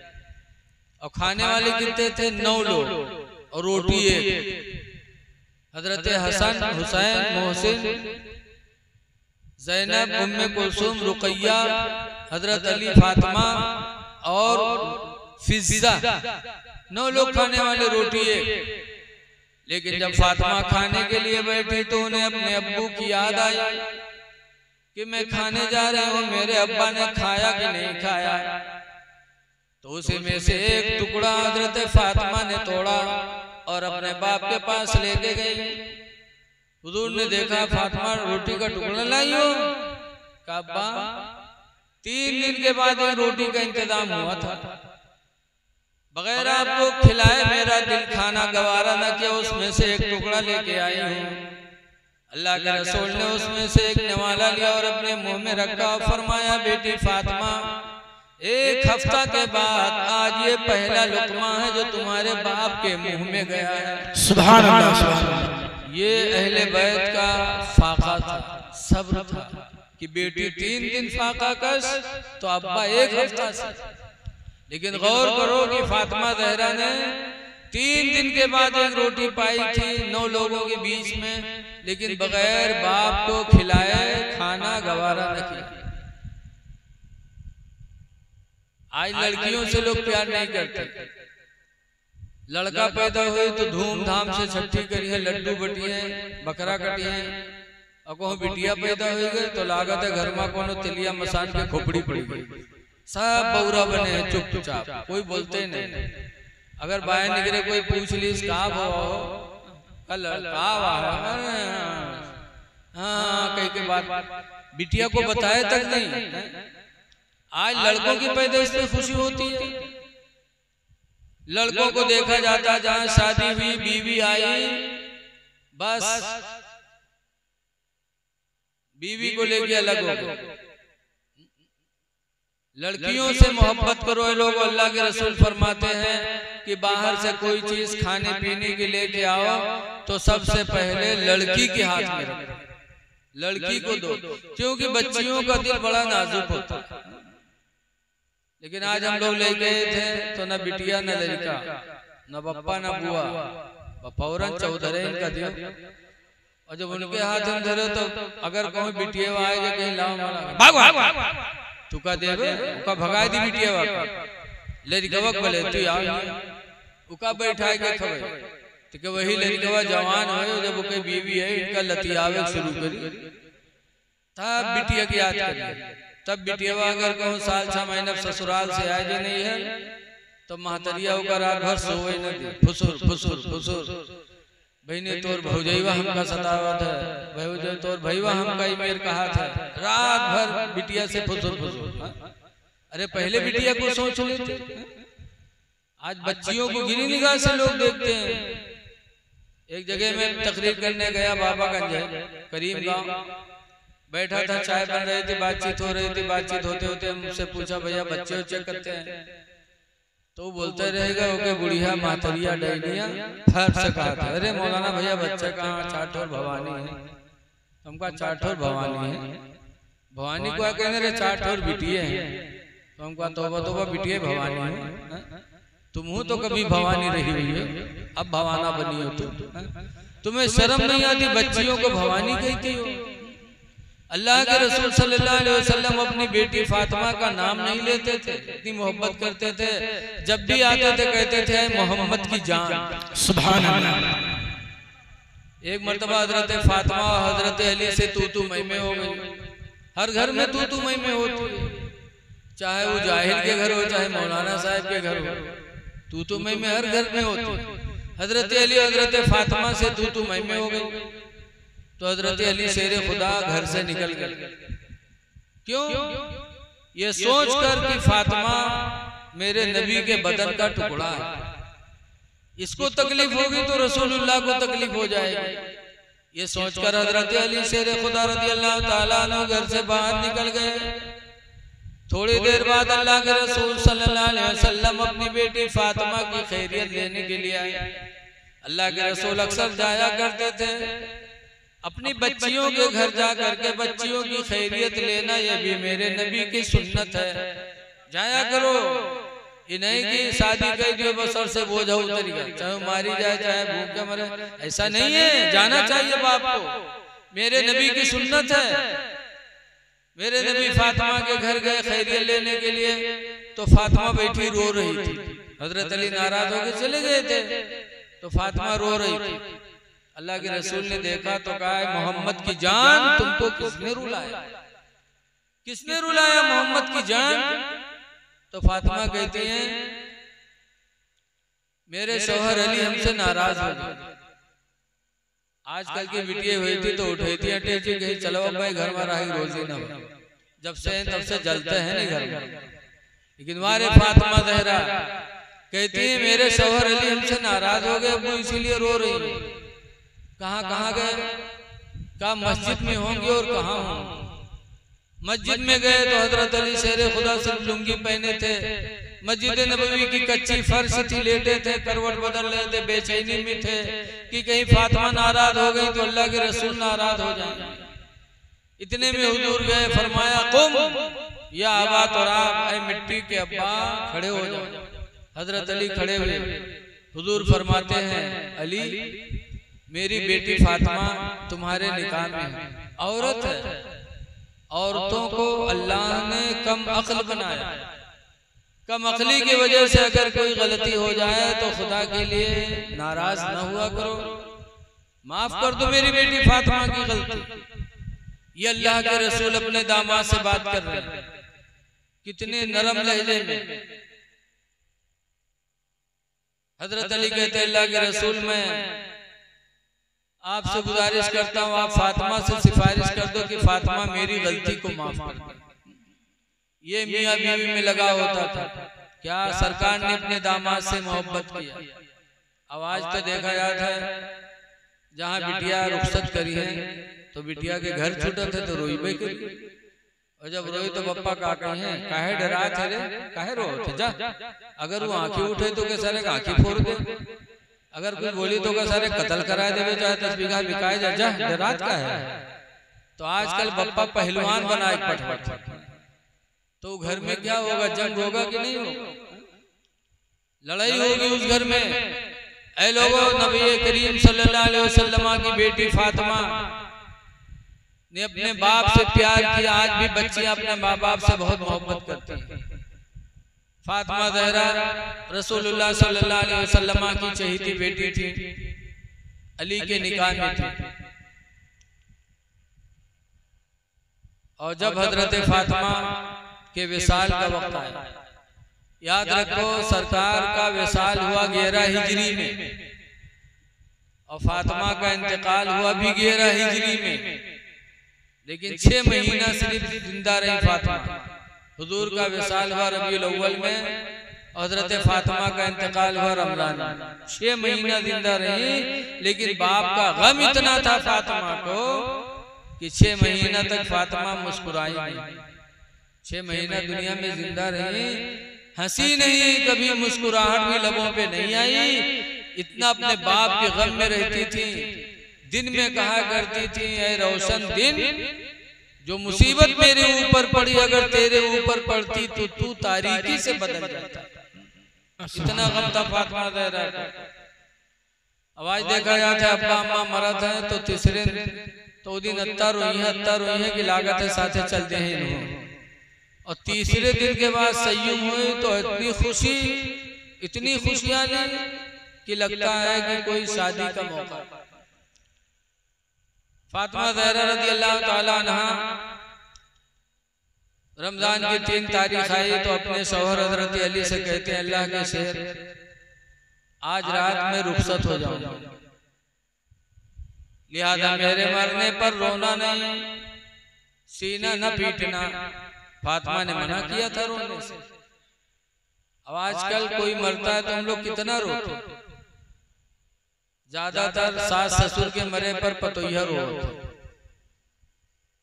और खाने वाले कितने थे? 9 लोग और रोटी 1। हजरत हसन, हुसैन, मोहसिन, ज़ैनब, उम्मे कुलसूम, रुकैया, हजरत अली, फातिमा और फिज़्ज़ा, 9 लोग खाने वाले रोटी 1। लेकिन जब फातिमा खाने के लिए बैठी तो उन्हें अपने अब्बू की याद आई कि मैं खाने जा रही हूँ, मेरे अब्बा ने खाया कि नहीं खाया। तो उसी में से एक टुकड़ा हजरत फातिमा ने तोड़ा और अपने बाप के पास लेके गई। हुजूर ने देखा फातिमा रोटी का टुकड़ा लाई हो, कहा अब्बा 3 दिन के बाद एक रोटी का इंतजाम हुआ था, बगैर आपको खिलाए मेरा दिल खाना गवारा न किया, उसमें से एक टुकड़ा लेके आई हूँ। अल्लाह के रसूल ने उसमें से एक निवाला लिया और अपने मुंह में रखा और फरमाया बेटी फातिमा, 1 हफ्ता के बाद आज ये पहला लुकमा है जो तुम्हारे बाप के मुंह में गया है। सुभान अल्लाह, सुभान अल्लाह। ये अहले बैत का फाका था, सब्र था कि बेटी 3 दिन फाका कस तो अब्बा 1 हफ्ता से। लेकिन गौर करो कि फातिमा ज़हरा ने 3 दिन के बाद एक रोटी पाई थी 9 लोगों के बीच में, लेकिन बगैर बाप को खिलाए खाना गवारा न किया। आज लड़कियों से लोग प्यार नहीं करते। लड़का पैदा हुए तो धूमधाम से छठी करिए, लड्डू बटिए, बकरा कटिए, और कहूँ बिटिया पैदा हुई गई तो लागत है घर में कोनो तिलिया मसान के खोपड़ी पड़ी गई, सब बौरा बने हैं चुपचाप, कोई बोलते नहीं। अगर बाहर निकले कोई पूछ ली का कल हाँ कई के बाद बिटिया को बताए तक नहीं। आज लड़कों की पैदाइश पे खुशी होती है, लड़कों को देखा जाता जहाँ शादी हुई बीवी आई बस बीवी को लेके अलग हो गए। लड़कियों से मोहब्बत करो। ये लोग अल्लाह के रसूल फरमाते हैं कि बाहर से कोई चीज खाने पीने के लेके आओ तो सबसे पहले लड़की के हाथ में रखो, लड़की को दो, क्योंकि बच्चियों का दिल बड़ा नाजुक होता है। लेकिन आज हम लोग ले गए थे तो न बिटिया न लड़का, न पप्पा न बुआ, फौरन चौधरे इनका दिया। और जब उनके हाथ में धरे तो अगर कोई बिटिया आएगा कहीं लाओ तुका देवे उका भगा दी बिटिया लड़कवा बोले तू उका बैठा के खबे तो वही लड़कवा जवान हो जब उके बीवी है इनका लतियावे शुरू करी तब बिटिया की याद करिए। तब बिटिया अगर कहूँ साल 6 महीने ससुराल से आए जो नहीं है तो महतरिया होकर रात भर सोए न दे, फुसुर फुसुर फुसुर बहने तोर भौजैवा हमका सतावत है, भौजै तोर भैया हमका ही मेर कहा था, रात भर बिटिया से फुसुर फुसुर। अरे पहले बिटिया को सोच लेते, आज बच्चियों को गिरी निगाह से लोग देखते हैं। एक जगह में तकरीर करने गया बाबागंज करीम गांव, बैठा था, चाय बन रही थी, बातचीत हो रही थी। बातचीत होते होते मुझसे पूछा भैया बच्चे उच्चे करते हैं? तो बोलते रहेगा ओके बुढ़िया माथरिया डैनिया फर्क से कहा था। अरे मौलाना भैया बच्चे कहाँ, चाटोर भवानी है। तुमका चाटोर भवानी है, भवानी को कहने रे चाटोर बिटिए हैं, तुमका तोबा तोबा बिटिए भवानी है। तुम हो तो कभी भवानी रही हुई है, अब भवाना बनी हो तुम, तुम्हें शर्म नहीं आती बच्चियों को भवानी कहती हो। अल्लाह के रसूल सल्लल्लाहु अलैहि वसल्लम अपनी बेटी फातिमा का नाम नहीं लेते थे, इतनी मोहब्बत करते थे। जब भी आते थे कहते थे मोहम्मद की जान। सुभान अल्लाह। एक मर्तबा हजरत फातिमा और हजरत अली से तू मैं में हो गई। हर घर में तू मैं में होती है, चाहे वो जाहिल के घर हो चाहे मौलाना साहब के घर हो, तू मैं में हर घर में होती। हजरत अली हजरत फातिमा से तू मैं में हो गई तो हजरत अली शेर खुदा घर से निकल गए। क्यों? ये सोचकर कि फातिमा मेरे नबी के बदन का टुकड़ा है, इसको तकलीफ होगी तो रसूलुल्लाह को तकलीफ हो जाएगी। ये सोचकर हजरत अली शेर खुदा रज़ी अल्लाह ताला अन्हु घर से बाहर निकल गए। थोड़ी देर बाद अल्लाह के रसूल सल्लल्लाहु अलैहि वसल्लम अपनी बेटी फातिमा की खैरियत लेने के लिए आए। अल्लाह के रसूल अक्सर जाया करते थे अपनी बच्चियों के घर जा करके बच्चियों की खैरियत लेना, यह भी मेरे नबी की सुन्नत है। जाया करो, ये नहीं कि शादी कर दियो बस और से बोझ उतर गया, चाहे मारी जाए चाहे भूखे मरे, ऐसा नहीं है। जाना चाहिए बाप को, मेरे नबी की सुन्नत है। मेरे नबी फातिमा के घर गए खैरियत लेने के लिए तो फातिमा बैठी रो रही थी। हजरत अली नाराज होकर चले गए थे तो फातिमा रो रही थी। अल्लाह के रसूल ने देखा तो कहा, मोहम्मद की जान तुमको किसने रुलाया, किसने रुलाया मोहम्मद की जान? तो फातिमा कहती है, मेरे शौहर अली हमसे नाराज हो गए। आजकल की बिटिया हुई थी तो उठी थी अटे थी, कहीं चलो भाई घर में रही रोजी ना हो, जब से तब से जलते हैं नहीं घर में। लेकिन हमारे फातिमा जहरा कहती है, मेरे शौहर अली हमसे नाराज हो गए, वो इसीलिए रो रही है। कहाँ कहाँ गए? कहा मस्जिद में होंगे। और कहाँ होंगे? मस्जिद में गए तो हजरत अली शेरे खुदा सिर्फ लुंगी पहने थे, मस्जिद नबवी की कच्ची फर्श थी, लेटे थे, करवट बदल रहे थे, बेचैनी में थे कि कहीं फातिमा नाराज हो गई तो अल्लाह के रसूल नाराज हो जाएंगे। इतने में हुजूर गए, फरमाया कुम या अबा तुराब, ऐ मिट्टी के अब्बा खड़े हो जाओ। हजरत अली खड़े हुए। हुजूर फरमाते हैं, अली मेरी बेटी फातिमा तुम्हारे निकाह में है, औरत है। औरतों को अल्लाह ने कम अक्ल बनाया, कम अक्ली की वजह से अगर कोई गलती हो जाए तो खुदा के लिए नाराज न हुआ करो, माफ कर दो मेरी बेटी फातिमा की गलती। ये अल्लाह के रसूल अपने दामाद से बात कर रहे हैं, कितने नरम लहजे में। हजरत अली कहते हैं, अल्लाह के रसूल मैं आपसे गुजारिश करता हूँ, आप फातिमा से सिफारिश कर दो कि फातिमा मेरी गलती को माफ कर दे। ये मियाँ बीवी में लगा होता था। क्या सरकार ने अपने दामाद से मोहब्बत किया? आवाज तो देखा जाता है, जहाँ बिटिया रुखसत करी है तो बिटिया के घर छूटे थे तो रोई बे करी, और जब रोई तो पप्पा का कहे हैं, काहे डरा थे रे, काहे रो थे जा। अगर वो आंखें उठे तो के सारे आंखें फोड़ दे, अगर कोई बोली तो का सारे कत्ल करा दे, चाहे 10 बीघा बिकाए जा, जा डरात का है। तो आजकल पप्पा पहलवान बनाए पट, तो घर में क्या होगा? जंग होगा कि नहीं होगा? लड़ाई होगी उस घर में। ऐ लोगों, नबी करीम सल्लल्लाहु अलैहि वसल्लम की बेटी फातिमा ने अपने बाप से प्यार किया। आज भी बच्चे अपने माँ बाप से बहुत मोहब्बत करती हैं। फातिमा ज़हरा रसूलुल्लाह सल्लल्लाहु अलैहि वसल्लम की चहेती बेटी थी, अली के निकाह में थी। और जब हजरत फातिमा के विसाल का वक्त आया, याद रखो सरकार का विसाल हुआ 11 हिजरी में और फातिमा का इंतकाल हुआ भी 11 हिजरी में, लेकिन 6 महीना सिर्फ जिंदा रही फातिमा। हुजूर का विसाल हुआ रबीउल अव्वल में, हजरत फातिमा का इंतकाल हुआ रमजान में। 6 महीना जिंदा रही, लेकिन बाप का गम इतना था फातिमा को कि 6 महीना तक फातिमा मुस्कुराई नहीं। 6 महीना दुनिया में जिंदा रही, हंसी नहीं, कभी मुस्कुराहट भी लबों पे नहीं आई। इतना अपने बाप के गम में रहती थी। दिन में कहा करती थी, ऐ रोशन दिन, जो मुसीबत मेरे ऊपर पड़ी अगर तेरे ऊपर पड़ती तो तू तारीकी से बदल जाता। इतना गम था फातिमा ज़हरा का। आवाज देखा जाता है, अब्बा अम्मा मरा था तो तीसरे तो दिन अत्ता रोई है कि लागत है साथे चलते हैं इन्हों। और तीसरे दिन के बाद सय्युम हुए तो इतनी खुशी, इतनी खुशियां ली कि लगता है कि कोई शादी का मौका। फातिमा ज़हरा रज़ी अल्लाह ताला अन्हा रमजान की 3 तारीख आई तो अपने शौहर हजरत अली से कहते हैं, अल्लाह के शेर आज रात में रुखसत हो जाऊंगा, लिहाजा मेरे मरने पर रोना नहीं, सीना न पीटना। फातिमा ने मना किया था रोने से। अब आजकल कोई मरता है तो हम लोग कितना रोते, ज्यादातर सास ससुर के मरे पर पतोहिया रोते,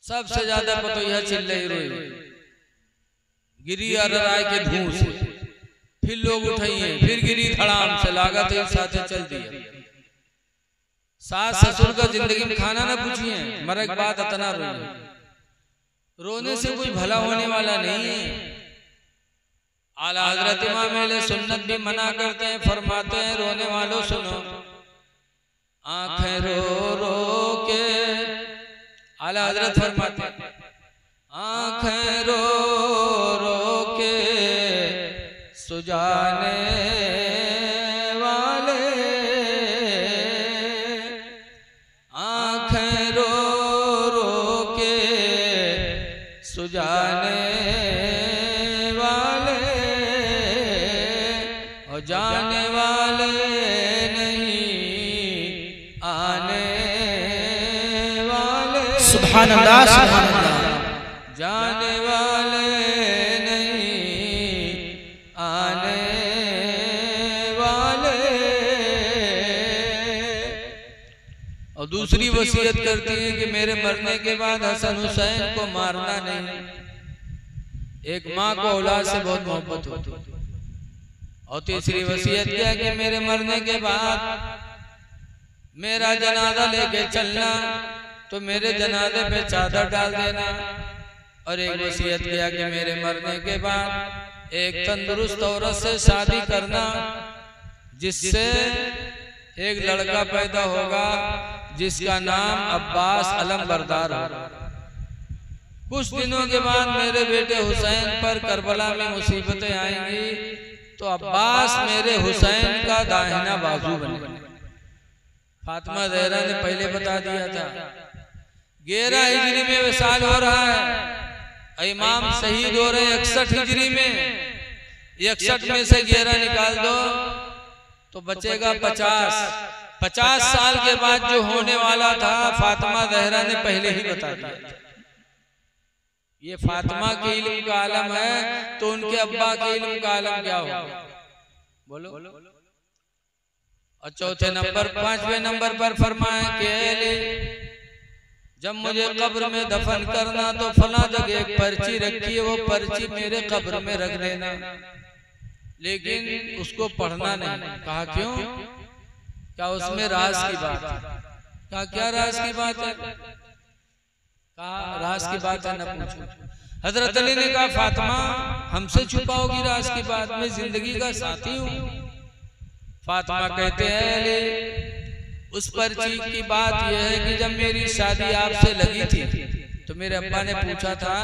सबसे ज्यादा पतोहिया चिल्ले रोई, गिरी राय के धूं से, फिर लोग उठाइए, फिर गिरी धड़ाम से, लागत एक साथ चल दिया। सास ससुर का जिंदगी में खाना ना पूछिए, मरे के बाद इतना रोइए। रोने से कोई भला होने वाला नहीं है। आला हजरत इमाम अहले सुन्नत भी मना करते हैं, फरमाते हैं, रोने वालों सुनो, आंखें रो रो के, आला हजरत फरमाते हैं, आंखें रो रो के सुजाने वाले सुझाने वाले और जाने वाले नहीं आने वाले। सुभान अल्लाह, सुभान अल्लाह। जाने वाले नहीं आने वाले। और दूसरी वसीयत करती है कि मेरे मरने के बाद हसन हुसैन को मारना नहीं। एक माँ को औलाद से बहुत मोहब्बत होती। और तीसरी वसीयत क्या कि मेरे मरने के बाद मेरा जनाजा लेके चलना, तो मेरे जनाजे पे चादर डाल देना। और एक वसीयत किया कि मेरे मरने के बाद एक तंदुरुस्त औरत से शादी करना, जिससे एक लड़का पैदा होगा जिसका नाम अब्बास अलमबरदार होगा। कुछ दिनों के बाद मेरे बेटे हुसैन पर करबला में मुसीबतें आएंगी, तो अब्बास मेरे हुसैन का दाहिना बाजू बनेगा। फातिमा ज़हरा ने पहले बता दिया था। 11 हिजरी में विसाल हो रहा है, इमाम शहीद हो रहे 61 हिजरी में। 61 में से 11 निकाल दो तो बचेगा 50। 50 साल के बाद जो होने वाला था फातिमा ज़हरा ने पहले ही बता दिया। ये फातिमा के इल्म का आलम है, तो उनके अब्बा के इल्म का आलम क्या होगा? बोलो। और चौथे नंबर 5वें नंबर पर फरमाया कि जब मुझे कब्र में दफन करना तो फला जगह एक पर्ची रखी है, वो पर्ची मेरे कब्र में रख देना, लेकिन उसको पढ़ना नहीं। कहा क्यों? क्या उसमें राज की बात है? कहा क्या राज की बात है? कहा राज की बात है न पूछो। हजरत अली ने कहा फातिमा हमसे छुपाओगी राज की बात? मैं जिंदगी का साथी हूँ। फातिमा कहते हैं अली उस पर्ची की बात यह है कि जब मेरी शादी आपसे लगी थी तो मेरे अब्बा ने पूछा था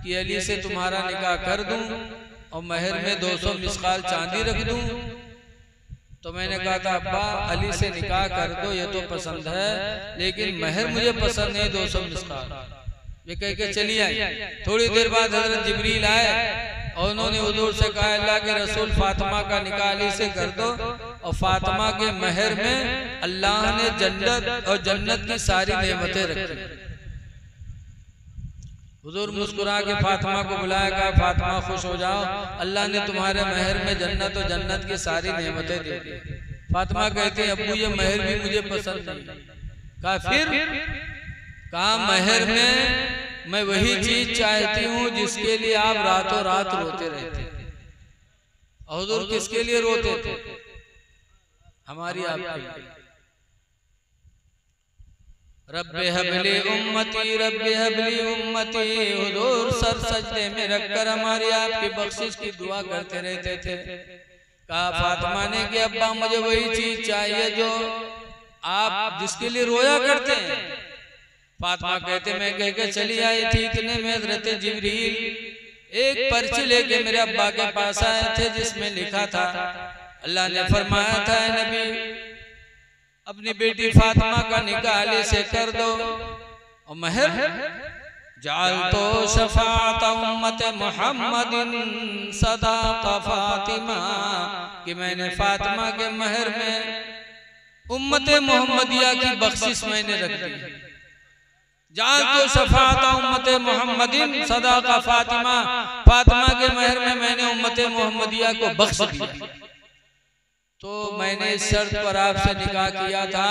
कि अली से तुम्हारा निकाह कर दूं और महर में 200 मिस्काल चांदी रख दूं। तो मैंने कहा था अब्बा अली से निकाह कर दो, ये तो पसंद है, लेकिन महर मुझे पसंद नहीं 200 मिस्काल। वे कह के चली आई। थोड़ी देर बाद हजरत जिब्रील आए और उन्होंने हुजूर से कहा अल्लाह के रसूल फातिमा का निकाह अली से कर दो। और फातिमा के महर में अल्लाह ने जन्नत और जन्नत की सारी नेमतें रखी। हुजूर मुस्कुरा के फातिमा को बुलाया, कहा फातिमा खुश हो जाओ, अल्लाह ने तुम्हारे महर में जन्नत और जन्नत की सारी नेमतें दे दी। फातिमा कहती है अब्बू ये महर भी मुझे पसंद नहीं। कहा फिर? कहा महर में मैं वही चीज चाहती हूँ जिसके लिए आप रातों रात रोते रहते। और हुजूर किसके लिए रोते थे? हमारी आपकी। रब्बे हबली उम्मती, रब्बे हबली उम्मती। हुजूर सर सजदे में रखकर हमारी आपकी बख्शिश की दुआ करते रहते थे। कहा फातिमा ने कि अब्बा मुझे वही चीज चाहिए जो आप जिसके लिए रोया करते हैं। फातिमा कहते मैं कह के चली आई थी, इतने में हजरत जिब्रील एक पर्ची लेके मेरे अब्बा के पास आए थे जिसमें लिखा था अल्लाह ने फरमाया था नबी अपनी बेटी फातिमा का निकाह अली से कर दो और महर जाल तो शफाअत उम्मत मुहम्मदिन सदाक़ा फातिमा, कि मैंने फातिमा के महर में उम्मत मोहम्मदिया की बख्शिश मैंने रख दी। जाल तो शफाअत उम्मत मुहम्मदिन सदाक़ा फातिमा, फातिमा के महर में मैंने उम्मत मोहम्मदिया को बख्श दिया। तो मैंने इस शर्त पर आपसे निकाह किया था,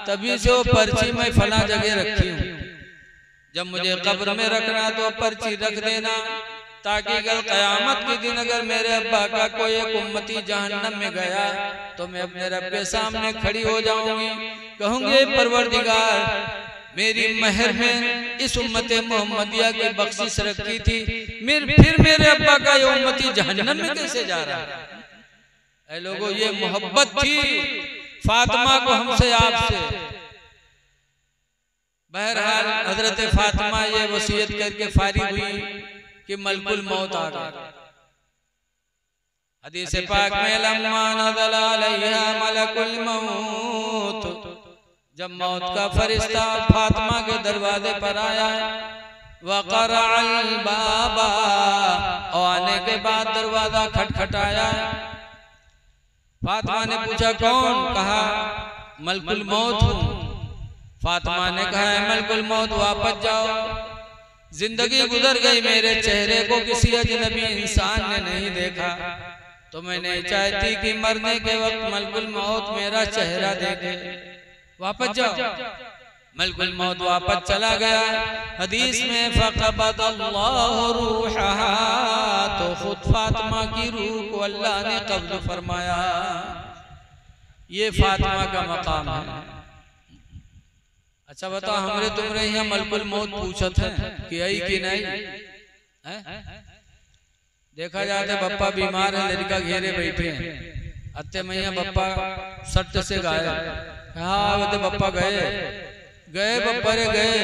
तभी से वो पर्ची मैं फला जगह रखी हूँ। जब मुझे कब्र में रखना तो पर्ची रख देना, ताकि कल कयामत के दिन अगर मेरे अब्बा का कोई एक उम्मती जहन्नम में गया तो मैं अपने रब के सामने खड़ी हो जाऊंगी, कहूंगी परवरदिगार मेरी महर में इस उम्मत मोहम्मदिया की बख्शिश रखी थी, फिर मेरे अब्बा का ये उम्मती जहन्नम में कैसे जा रहा है? ऐ लोगों ये मोहब्बत थी फातिमा को हमसे आपसे। बहरहाल हजरत फातिमा ये वसीयत करके फारिग हुई कि मलकुल मौत आ गया। हदीस पाक में लम्मा नज़ला अलैहा मलकुल मौत, जब मौत का फरिश्ता फातिमा के दरवाजे पर आया वक़रअल बाबा, और आने के बाद दरवाजा खटखटाया। फातिमा ने पूछा कौन? कहा मलकुल मौत हूँ। फातिमा ने कहा है मलकुल मौत वापस जाओ, जिंदगी गुजर गई, मेरे चेहरे को किसी अजनबी इंसान ने नहीं देखा, तो मैं नहीं चाहती कि मरने के वक्त मलकुल मौत मेरा चेहरा देखे, वापस जाओ। मलकुल मौत वापस चला गया। हदीस में फ़क़बदल्लाहु रूहहा, तो खुद फातिमा की रूह को अल्लाह ने कब्ज़ फरमाया। ये फातिमा का मकाम है। अच्छा बताओ, हमरे तुमरे यहाँ मलकुल मौत पूछत है कि आई कि नहीं है? देखा जाता है बप्पा बीमार है, लड़का घेरे बैठे हैं, अत्ते मैया बप्पा सट से गाये, हाँ बते बप्पा गए बप्पा रे गए,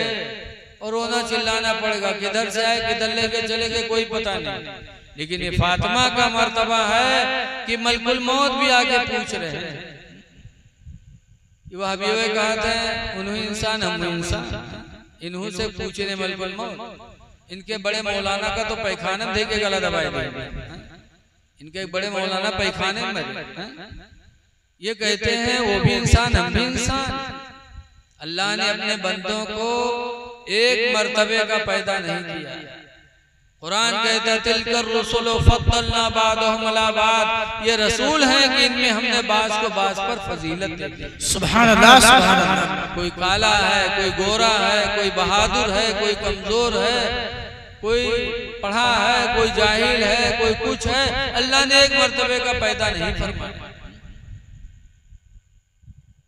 और रोना चिल्लाना पड़ेगा, किधर से आए किधर लेके चले गए कोई पता नहीं। लेकिन ये फातिमा का मर्तबा है कि मलकुल मौत भी आगे पूछ रहे हैं। वह भी कहा था उन्होंने इंसान हम इंसान, इन्हों से पूछने मलकुल मौत। इनके बड़े मौलाना का तो पैखाने में देके गला दबाए गए, इनके बड़े मौलाना पैखाने में ये कहते हैं वो भी इंसान हम भी इंसान। अल्लाह ने अपने बंदों को एक मर्तबे का पैदा नहीं किया। कुरान कहता है तिलकर रसूल फद्दलना बादहुम अला बाद, ये रसूल हैं कि इनमें हमने बास को बास पर फजीलत दे दी। सुभान अल्लाह सुभान अल्लाह। कोई काला है, कोई गोरा है, कोई बहादुर है, कोई कमजोर है, कोई पढ़ा है, कोई जाहिल है, कोई कुछ है, अल्लाह ने एक मर्तबे का पैदा नहीं फरमाया।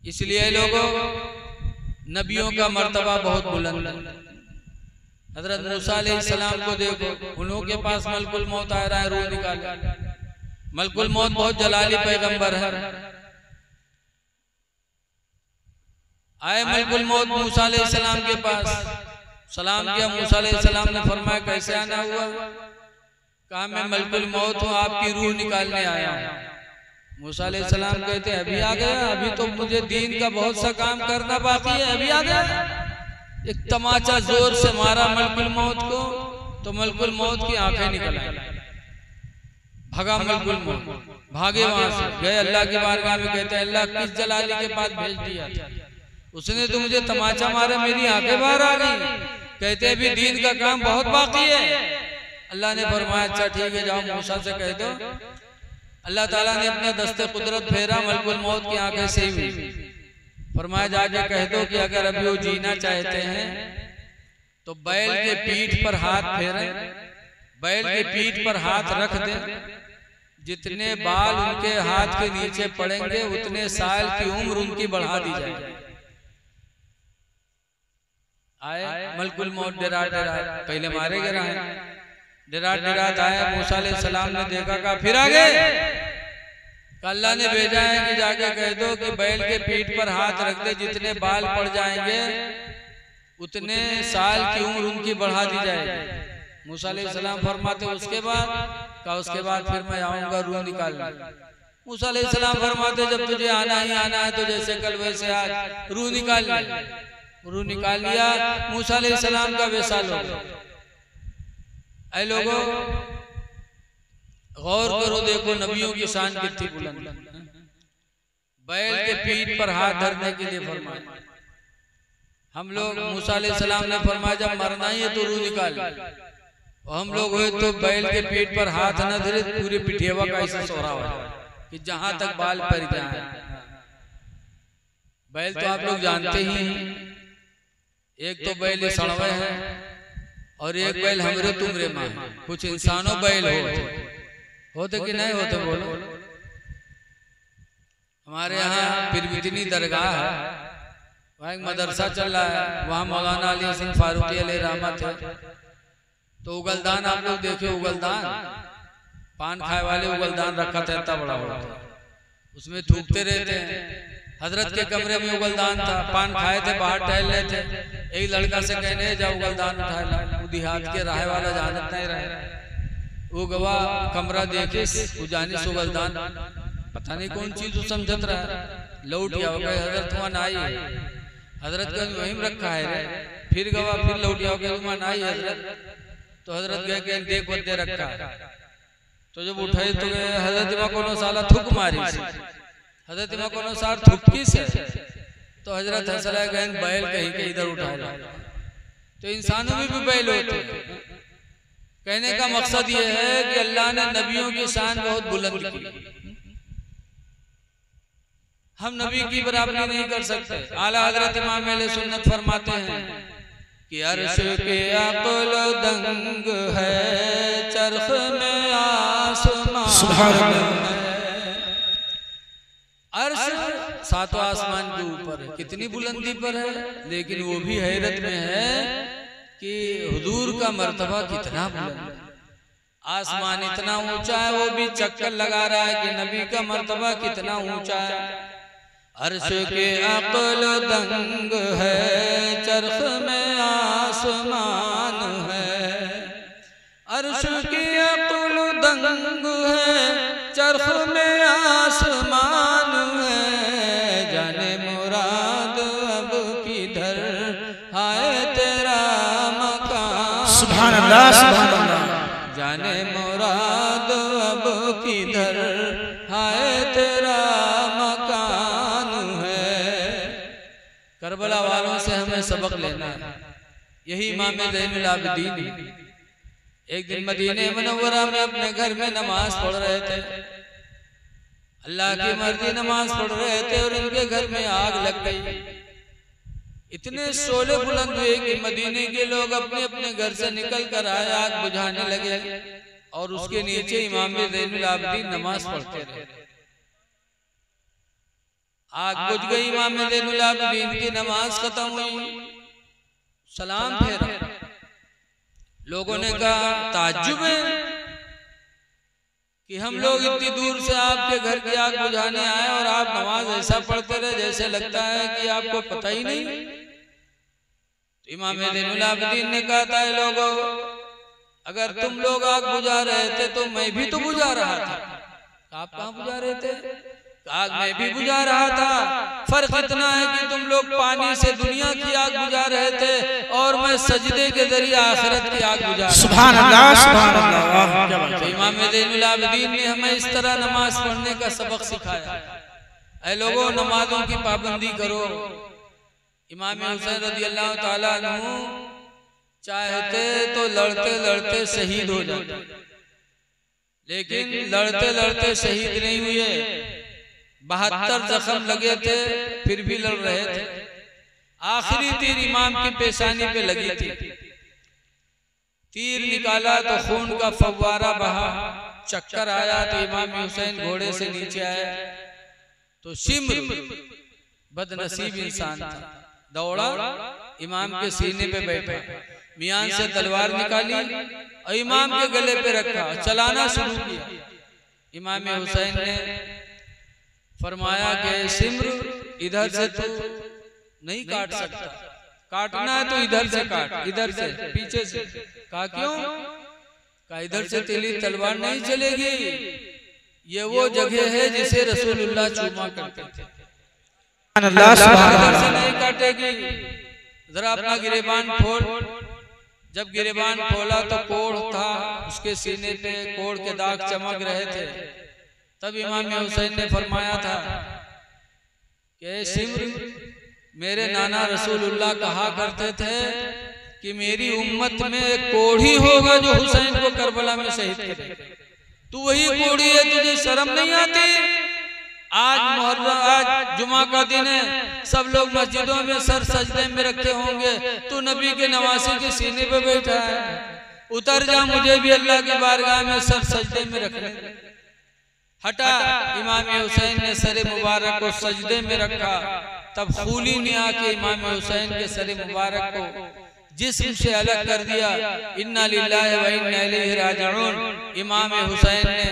इसलिए लोगों नबियों का मर्तबा बहुत बुलंद है। हजरत मूसा अलैहिस्सलाम को देखो, उन्होंने पास मलकुल मौत आ रहा है, रूह निकाले। मलकुल मौत बहुत जलाली पैगंबर है। आए मलकुल मौत मूसा अलैहिस्सलाम के पास, सलाम किया। मूसा अलैहिस्सलाम ने फरमाया कैसे आना हुआ? कहा मैं मलकुल मौत हूँ, आपकी रूह निकालने आया हूँ। मूसा अलैहिस्सलाम कहते अभी आ गया? अभी तो मुझे दीन का बहुत सा काम करना बाकी है, अभी आ गया? एक तमाचा जोर से मारा मलकुल मौत को, तो मलकुल मौत की आंखें निकल आई। भागा मलकुल मौत, भागे वहां से, गए अल्लाह की बारगाह में, कहते अल्लाह किस जलाली के पास भेज दिया था? उसने तो मुझे तमाचा मारा, मेरी आंखें बाहर आ गई। कहते अभी दीन का काम बहुत बाकी है। अल्लाह ने फरमाया अच्छा ठीक है, जाओ मूसा से कह दो। अल्लाह ताला ने अपने दस्ते कुदरत फेरा, मलकुल मौत की आंखें सही हुई। फरमाया जाके कह दो कि अगर अभी वो जीना चाहते हैं तो बैल के पीठ पर हाथ फेरें, बैल के पीठ पर हाथ रख दें, जितने बाल उनके हाथ के नीचे पड़ेंगे उतने साल की उम्र उनकी बढ़ा दी जाएगी। आए मलकुल मौत डरा डरा, पहले मारे गए रहे, डरा डरा आया। मूसा अलैहिस्सलाम ने देखा, कहा फिर आ गए? अल्लाह ने भेजा है कि जाके कह दो कि बैल के पीठ पर हाथ रख दे, जितने बाल पड़ जाएंगे उतने साल की उम्र उनकी बढ़ा दी जाएगी। मूसा अलैहिस्सलाम फरमाते उसके बाद? कहा उसके बाद फिर मैं आऊंगा रूह निकालने। मूसा अलैहिस्सलाम फरमाते जब तुझे आना ही आना है तो जैसे कल वैसे आज रूह निकाल ले। रूह निकाल लिया, मूसा अलैहिस्सलाम का विसाल हो गया। ऐ लोगों गौर करो, देखो नबियों की शान कितनी बुलंद। बैल के पीठ पर हाथ धरने के लिए फरमाया। हम लोग मूसा अलैहिस्सलाम ने फरमाया जब मरना ही है तो रूह निकाल, और हम लोग हुए तो बैल के पीठ पर हाथ न धरे, पूरे पिठेवा का ऐसा सोरा हो कि जहां तक बाल पर जाए। बैल तो आप लोग जानते ही हैं, एक तो बैल सड़वे है और एक बैल हमरे तुमरे मां। कुछ इंसानों बैल होते कि नहीं होते बोलो? हमारे यहाँ पिरमितनी दरगाह है, वहाँ एक मदरसा चल रहा है, वहाँ मौलाना अली हसन फारूकी अलैहि रहमत है। तो उगलदान आप लोग देखे, उगलदान पान खाए वाले उगलदान रखा था, इतना बड़ा बड़ा, उसमें थूकते रहते हैं। हजरत के कमरे में उगलदान था, पान खाए थे, बाहर टहल रहे थे। एक लड़का से कहने जा उगलदान उठा ला, देहात के राह वाला जानत नहीं रहे। वो गवाह कमरा देखे जाने से उगलदान पता नहीं कौन चीज समझत रहा, लौट गया। हजरत वहां आई, हजरत का वहीं रखा है रे। फिर गवा, फिर लौट जाओ के नहीं हजरत। तो हजरत गए के देख बदे रखा। तो जब उठाई तो हजरत में कोनो साला थुक मारी, हजरत में कोनो सार थुकी से। तो हजरत हंसला गए बैल कहीं के इधर उठा ला। तो इंसानों में भी बैल होते हैं। कहने का मकसद ये है कि अल्लाह ने नबियों की शान बहुत बुलंद की। हम नबी की बराबरी नहीं कर सकते। आला हजरत इमाम अहले सुन्नत फरमाते हैं कि अर्श के अक़ल दंग है, चरख में आसमान। सुभान अल्लाह। अर्श सातों आसमान के ऊपर है, कितनी बुलंदी पर है, लेकिन वो भी हैरत में है कि हुजूर का मर्तबा कितना बुलंद है। आसमान इतना ऊंचा है, वो भी चक्कर लगा रहा है कि नबी का मर्तबा कितना ऊंचा है। अर्श के अक़ल दंग है, चरख में आसमान है। अर्श के अक़ल दंग है, चरख में आसमान है। जाने मुराद अब किधर, हाय तेरा मकान। सुभान अल्लाह, सुभान अल्लाह। जाने मुराद अब किधर, हाय तेरा मकान है। करबला वालों से हमें सबक लेना है। यही इमाम ज़ैनुल आबिदीन एक दिन मदीने मुनव्वरा में अपने घर में नमाज पढ़ रहे थे। अल्लाह की मर्जी नमाज पढ़ रहे थे और इनके घर में आग लग गई। इतने शोले बुलंद हुए कि मदीने के लोग अपने अपने घर से निकल कर आए, आग बुझाने लगे और उसके नीचे इमाम ज़ैनुल आबिदीन नमाज पढ़ते रहे। आग बुझ गई, इमाम ज़ैनुल आबिदीन की नमाज खत्म हुई, सलाम फेरा। लोगों ने कहा ताज्जुब है कि हम लोग इतनी दूर से आपके घर की आग बुझाने आए और आप नमाज ऐसा पढ़ते रहे जैसे लगता है कि आपको पता ही नहीं। तो इमाम ज़ैनुल आबिदीन ने कहा था लोगों, अगर तुम लोग आग बुझा रहे थे तो मैं भी तो बुझा रहा था। आप कहाँ बुझा रहे थे? आग मैं भी बुझा रहा था। फर्क इतना है कि तुम लोग पानी से दुनिया की आग बुझा रहे थे और मैं सजदे के जरिए आखिरत की आग बुझा। सुभान अल्लाह, सुभान अल्लाह। तो इमाम ज़ैनुल आबिदीन ने हमें इस तरह नमाज पढ़ने का सबक सिखाया। ऐ लोगों, नमाजों की पाबंदी करो। इमाम हुसैन रज़ियल्लाहु ताला अन्हु चाहते तो लड़ते लड़ते शहीद हो जाते, लेकिन लड़ते लड़ते शहीद नहीं हुए। 72 जख्म लगे थे, फिर भी लड़ रहे थे। आखिरी तीर इमाम की पेशानी पे लगी थी। तीर निकाला तो खून का फव्वारा बहा, चक्कर आया तो इमाम हुसैन घोड़े से नीचे आए तो शिम्र बदनसीब इंसान था, दौड़ा इमाम के सीने पे बैठा, मियान से तलवार निकाली और इमाम के गले पे रखा, चलाना शुरू किया। इमाम हुसैन ने फरमाया कि सिम्र इधर से तू नहीं काट सकता, काटना है तो इधर से काट, इधर से पीछे से। कहा क्यों? कहा इधर से तेरी तलवार नहीं चलेगी, ये वो जगह है जिसे रसूलुल्लाह चूमा करते थे, इधर से नहीं काटेगी। जरा अपना गिरेबान खोल। जब गिरेबान खोला तो कोढ़ था, उसके सीने पे कोढ़ के दाग चमक रहे थे। तब इमाम हुसैन ने फरमाया था कि सिम्र, मेरे नाना रसूलुल्लाह कहा करते थे कि मेरी उम्मत में एक कोढ़ी होगा जो हुसैन को करबला में शहीद करे। तू वही कोढ़ी है, तुझे शर्म नहीं आती? आज मुहर्रम, आज जुमा का दिन है, सब लोग मस्जिदों में सर सजदे में रखे होंगे, तू नबी के नवासी के सीने पे बैठा है। उतर जा, मुझे भी अल्लाह की बारगाह में सर सजदे में रखने दे। हटा। इमाम हुसैन ने सर मुबारक को सजदे में रखा। तब खूली ने आके इमाम हुसैन के सर मुबारक को जिस्म से अलग कर दिया। इन्ना लिल्लाहि व इन्ना इलैहि राजिऊन। इमाम हुसैन ने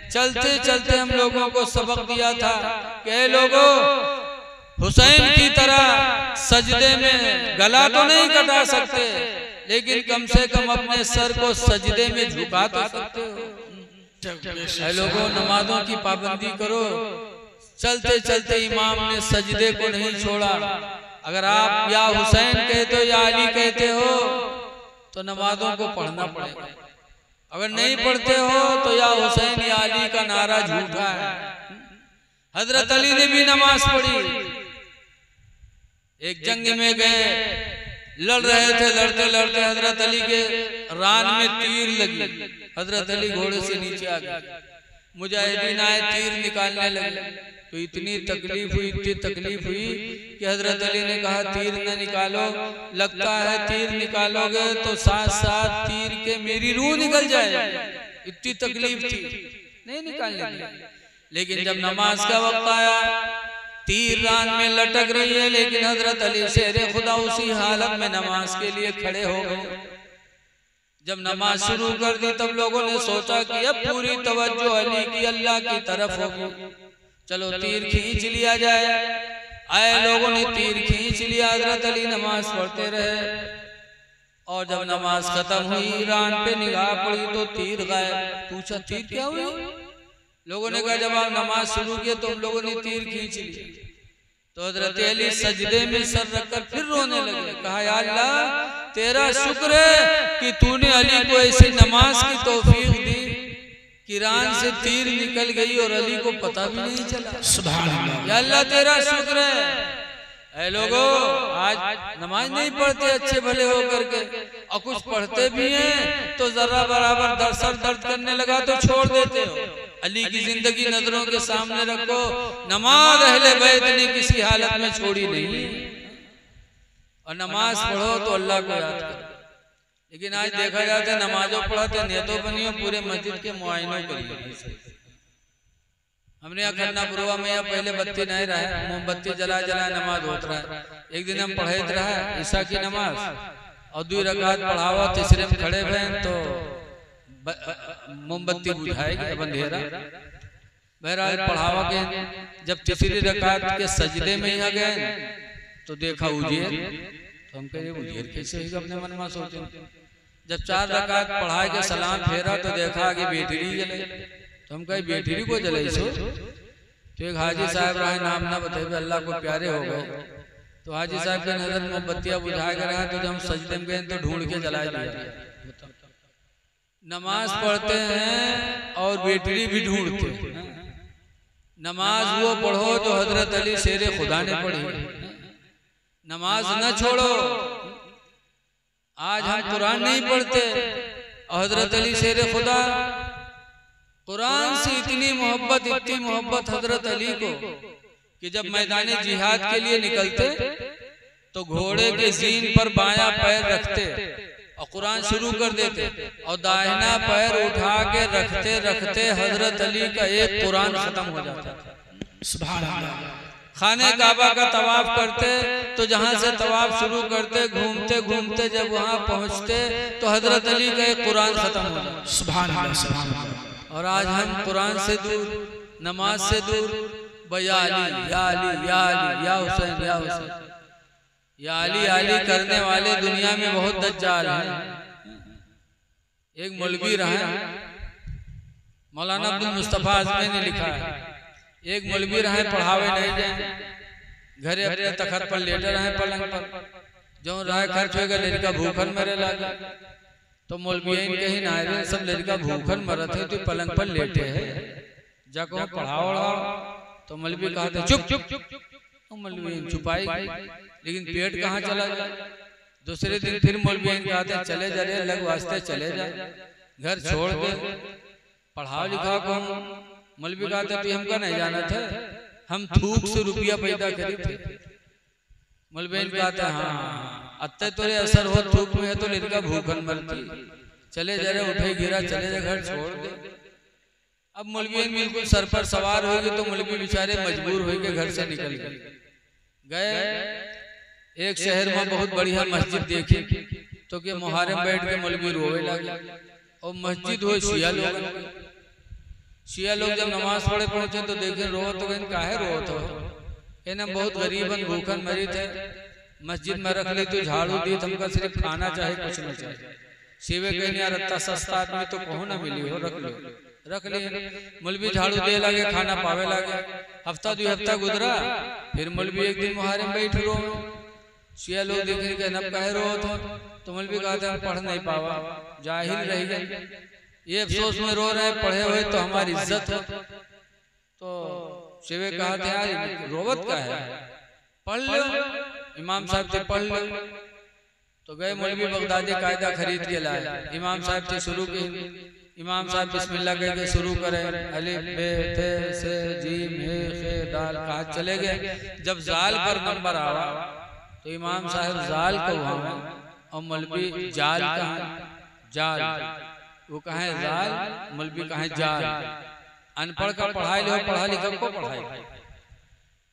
चलते चलते हम लोगों को सबक दिया था कि लोगों, हुसैन की तरह सजदे में गला तो नहीं कटा सकते, लेकिन कम से कम अपने सर को सजदे में झुका तो सकते हो। लोगों, नमाजों की पाबंदी करो। चलते चलते इमाम ने सजदे को नहीं छोड़ा। अगर आप या हुसैन कहते हो या अली कहते हो तो नमाजों को पढ़ना पड़ेगा। अगर नहीं पढ़ते हो तो या हुसैन या अली का नारा झूठा है। हजरत अली ने भी नमाज पढ़ी। एक जंग में गए, लड़ रहे थे, लड़ते लड़ते हजरत अली के रान में तीर लगी। हजरत अली घोड़े से नीचे आ गए, मुजाहिदीन आए, तीर निकालने लगे। तो इतनी तकलीफ हुई कि हजरत अली ने कहा तीर न निकालो, लगता है तीर निकालोगे तो साथ साथ तीर के मेरी रूह निकल जाएगी। इतनी तकलीफ थी, नहीं निकालने दिया। लेकिन जब नमाज का वक्त आया, तीर रान में लटक रही है, लेकिन हजरत अली शेरे खुदा उसी हालत में नमाज के लिए खड़े हो गए। जब नमाज शुरू कर दी तब लोगों ने सोचा कि अब पूरी तवज्जो अली की अल्लाह की तरफ होगी, चलो तीर खींच लिया जाए। आए लोगों ने तीर खींच लिया, हजरत अली नमाज पढ़ते रहे। और जब नमाज खत्म हुई, रान पे निगाह पड़ी तो तीर गायब। पूछा तीर क्या हुई? लोगों ने कहा जब आप नमाज शुरू किए तो हम लोगों ने तीर खींच ली। तो हजरत अली सजदे में सर रखकर फिर रोने लगे। कहा या अल्लाह, तेरा शुक्र है कि तूने अली को ऐसी नमाज की तौफीक दी कि रान से तीर निकल गई और अली को पता भी नहीं चला। सुभान अल्लाह, या अल्लाह तेरा शुक्र है। ऐ लोगो, आज नमाज नहीं पढ़ते अच्छे भले हो करके, और कुछ पढ़ते भी हैं तो जरा बराबर सर दर्द करने लगा तो छोड़ देते हो। अली की जिंदगी नजरों के सामने रखो। नमाज अहले बैत ने किसी हालत में छोड़ी नहीं। और नमाज पढ़ो तो अल्लाह को याद करो। लेकिन आज देखा जाता है नमाजों पढ़ाते नियतों बनियो, पूरे मस्जिद के मुआयनों करिए। हमने यहाँ खन्ना पुरवा में यहाँ पहले बत्ती नहीं रहा, मोमबत्ती जला जला नमाज होता है। एक दिन हम पढ़ते रहा ईसा की नमाज, और 2 रकात पढ़ावा, तीसरे में खड़े हुए तो मोमबत्ती बुझाएगी, अब अंधेरा। बहरहाल पढ़ावा के जब तीसरी रकात के सजदे में यहाँ गए तो देखा उजेर। तो हम कहे उजेर कैसे ही, अपने मन में सोचे। जब 4 रकात पढ़ाए के सलाम फेरा तो देखा कि बेटरी जले। तो हम कहे बेटरी को जले सो। तो एक हाजी साहब रहे, नाम ना बताए, अल्लाह को प्यारे हो गए। तो हाजी साहब के नजर मोमबत्तियां बुझा के रहा। तो जब हम सजदे में गए तो ढूंढ के जला दिया। नमाज पढ़ते हैं और बेटरी भी ढूंढते हैं। नमाज वो पढ़ो जो हजरत अली शेरे खुदा ने पढ़ी। नमाज न छोड़ो। आज हम कुरान नहीं पढ़ते और हजरत अली शेरे खुदा। कुरान से इतनी मोहब्बत हजरत अली को कि जब मैदान जिहाद के लिए निकलते तो घोड़े के जीन पर बायां पैर रखते और कुरान शुरू कर देते, और दाहिना पैर उठा के रखते रखते हजरत अली का एक कुरान खत्म हो जाता था। सुभान अल्लाह। खाने काबा का तवाफ करते तो जहां से तवाफ शुरू करते, घूमते घूमते जब वहां पहुंचते तो हजरत अली का एक कुरान खत्म हो जाता। सुभान अल्लाह, सुभान अल्लाह। और आज हम कुरान से दूर, नमाज से दूर, या अली या अली या अली या हुसैन या हुसैन या अली अली करने वाले दुनिया में बहुत दज्जाल हैं। एक मौलवी रहा, मौलाना अब्दुल मुस्तफा आजमी ने लिखा है, एक मौलवी रहे पढ़ावे नहीं जाए, घरे अपने तखत पर लेटे रहे पलंग पर। जो राय खर्च हो गया, लड़का भूखन मरे लगा। तो मौलवी कहीं ना सब लड़का भूखन मरत है, तो पलंग पर लेटे है, जाको पढ़ाओ। तो मौलवी कहा था चुप चुप चुप। मौलवी छुपाई, लेकिन पेट कहाँ चला जाए। दूसरे दिन फिर मौलवी कहते चले जा रहे, लग वास्ते चले जा, घर छोड़ दे, पढ़ाओ लिखाओ को। हम मौलवी कहते तो हमका नहीं जाना था, हम थूक से रुपया पैदा करी थे। मौलवी कहते हाँ अत्ते तोरे असर हो थूक में है तो लड़का भूखन मरती। चले जा रहे, उठे गिरा, चले जा, घर छोड़ दे। अब मौलवी बिल्कुल सर पर सवार हो गए तो मौलवी बेचारे मजबूर हो के घर से निकल गए। एक शहर में बहुत बढ़िया मस्जिद देखी तो के मुहर्रम बैठ के मौलवी रोवे लगे। और मस्जिद हो शिया लोग, शिया लोग जब नमाज पढ़े पहुंचे तो देखे रो तो काहे रो तो इन्हें बहुत गरीबन भूखन मरी थे। मस्जिद में रख ली तो झाड़ू दी, तुमका सिर्फ खाना चाहे, कुछ नहीं चाहिए। शिवे कहने यार इतना सस्ता आदमी तो कहो ना मिली हो, रख ली। मौलवी झाड़ू दे लगे, खाना पावे लगे। हफ्ता 2 हफ्ता गुजरा, फिर मौलवी एक दिन मुहर्रम बैठ रो। शिया लोग देख के नब कहे रो तो मौलवी कहते हैं पढ़ नहीं पावा, जाहिल रह गए, ये अफसोस में रो रहे पढ़े हुए तो हमारी इज्जत हो। तो शिवे कहा था यार रोवत का है, पढ़ लो, इमाम साहब से पढ़ लो। तो गए मौलवी बगदादी कायदा खरीद के लाए, इमाम साहब से शुरू की, इमाम साहब बिस्मिल्लाह कह के शुरू करें, अलिफ बे थे से जीम हे खे दाल कहा चले गए। जब जाल पर नंबर आवा तो इमाम साहब जाल को वहां और मौलवी जाल कहा, जाल वो कहे जाल, मौलवी कहे जाल। अनपढ़ का पढ़ाई लो, पढ़ा लिखा को पढ़ाई।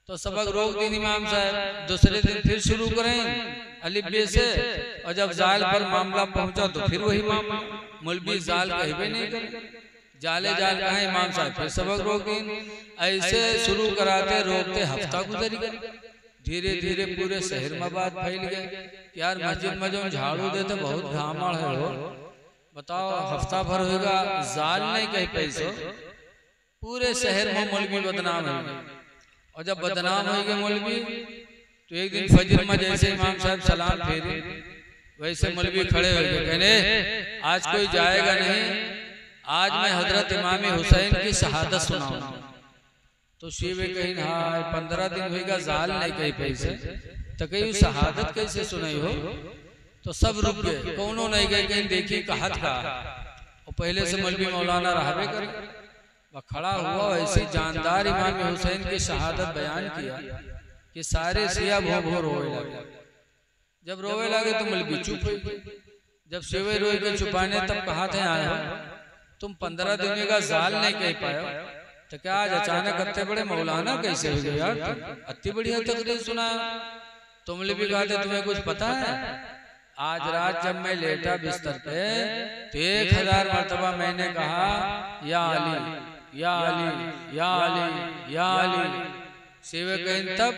तो सबक रोक दी इमाम साहब, दूसरे दिन फिर शुरू करें अलिफ बे से, और जब जाल पर मामला पहुंचा तो फिर वही मामला, मौलवी जाल कहबे नहीं करे, जाले जाल कहे इमाम साहब फिर सबक रोक दी। ऐसे शुरू कराते रोकते हफ्ता गुजर गया। धीरे धीरे पूरे शहर में बात फैल गई, यार मस्जिद में जो झाड़ू देते बहुत घामड़ है हो, बताओ हफ्ता भर होगा जाल नहीं कही पैसो, पूरे शहर में मौलवी बदनाम है। और जब बदनाम हो गए मौलवी तो एक दिन फजर में जैसे इमाम साहब सलाम फेरे वैसे मौलवी खड़े हो गए, कहने आज कोई जाएगा नहीं, आज मैं हजरत इमाम हुसैन की शहादत सुनाऊंगा। तो शिवे कहीं हाँ 15 दिन होगा जाल नहीं कही पैसे, तो कहीं शहादत कैसे सुनाई हो। तो सब रुक गए, कौनों नहीं गए, कहीं देखी कहत का, और पहले से मौलवी मौलाना रहबे करे, वह खड़ा हुआ ऐसे जानदार इमाम हुसैन की शहादत बयान किया कि सारे शिया भो भो रोए लगे। जब रोवे लगे तो मौलवी चुप हो गए। जब शिवे रोए के छुपाने तब कहा थे आए तुम 15 दिन का जाल नहीं कह पाए, तो क्या आज अचानक अत्ते बड़े मौलाना कैसे हो गए यार, अति बढ़िया तकरीर सुना। तो मौलवी कहते तुम्हें कुछ पता है, आज रात जब मैं लेटा बिस्तर पे तो 1000 मरतबा मैंने कहा या अली या अली या अली या अली। शिवे कहीं तब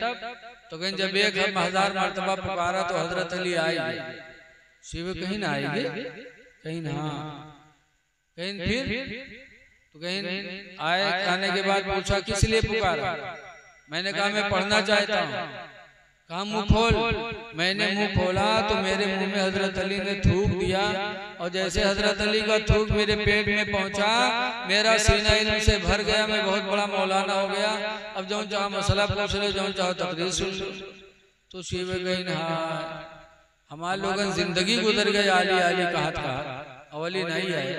तो कहीं जब 1000 मरतबा पुकारा तो हजरत अली आएगी। शिवे कहीं ना आएगी, कहीं ना, कहीं फिर तो कहीं आए, आने के बाद पूछा किस लिए पुकारा, मैंने कहा मैं पढ़ना चाहता हूँ। कहा मुंह खोल, मैंने मुंह खोला तो मेरे मुंह में हजरत अली ने थूक दिया, और जैसे हजरत अली का थूक मेरे पेट में पहुंचा मेरा सीना इल्म से भर गया, मैं बहुत बड़ा मौलाना हो गया। अब जो चाहो मसला पूछ लो, जो चाहो तकरीर सुन लो। तो शिवे गई हाँ हमारे लोगों जिंदगी गुजर गई आली आली कहा था, अवली नहीं आए,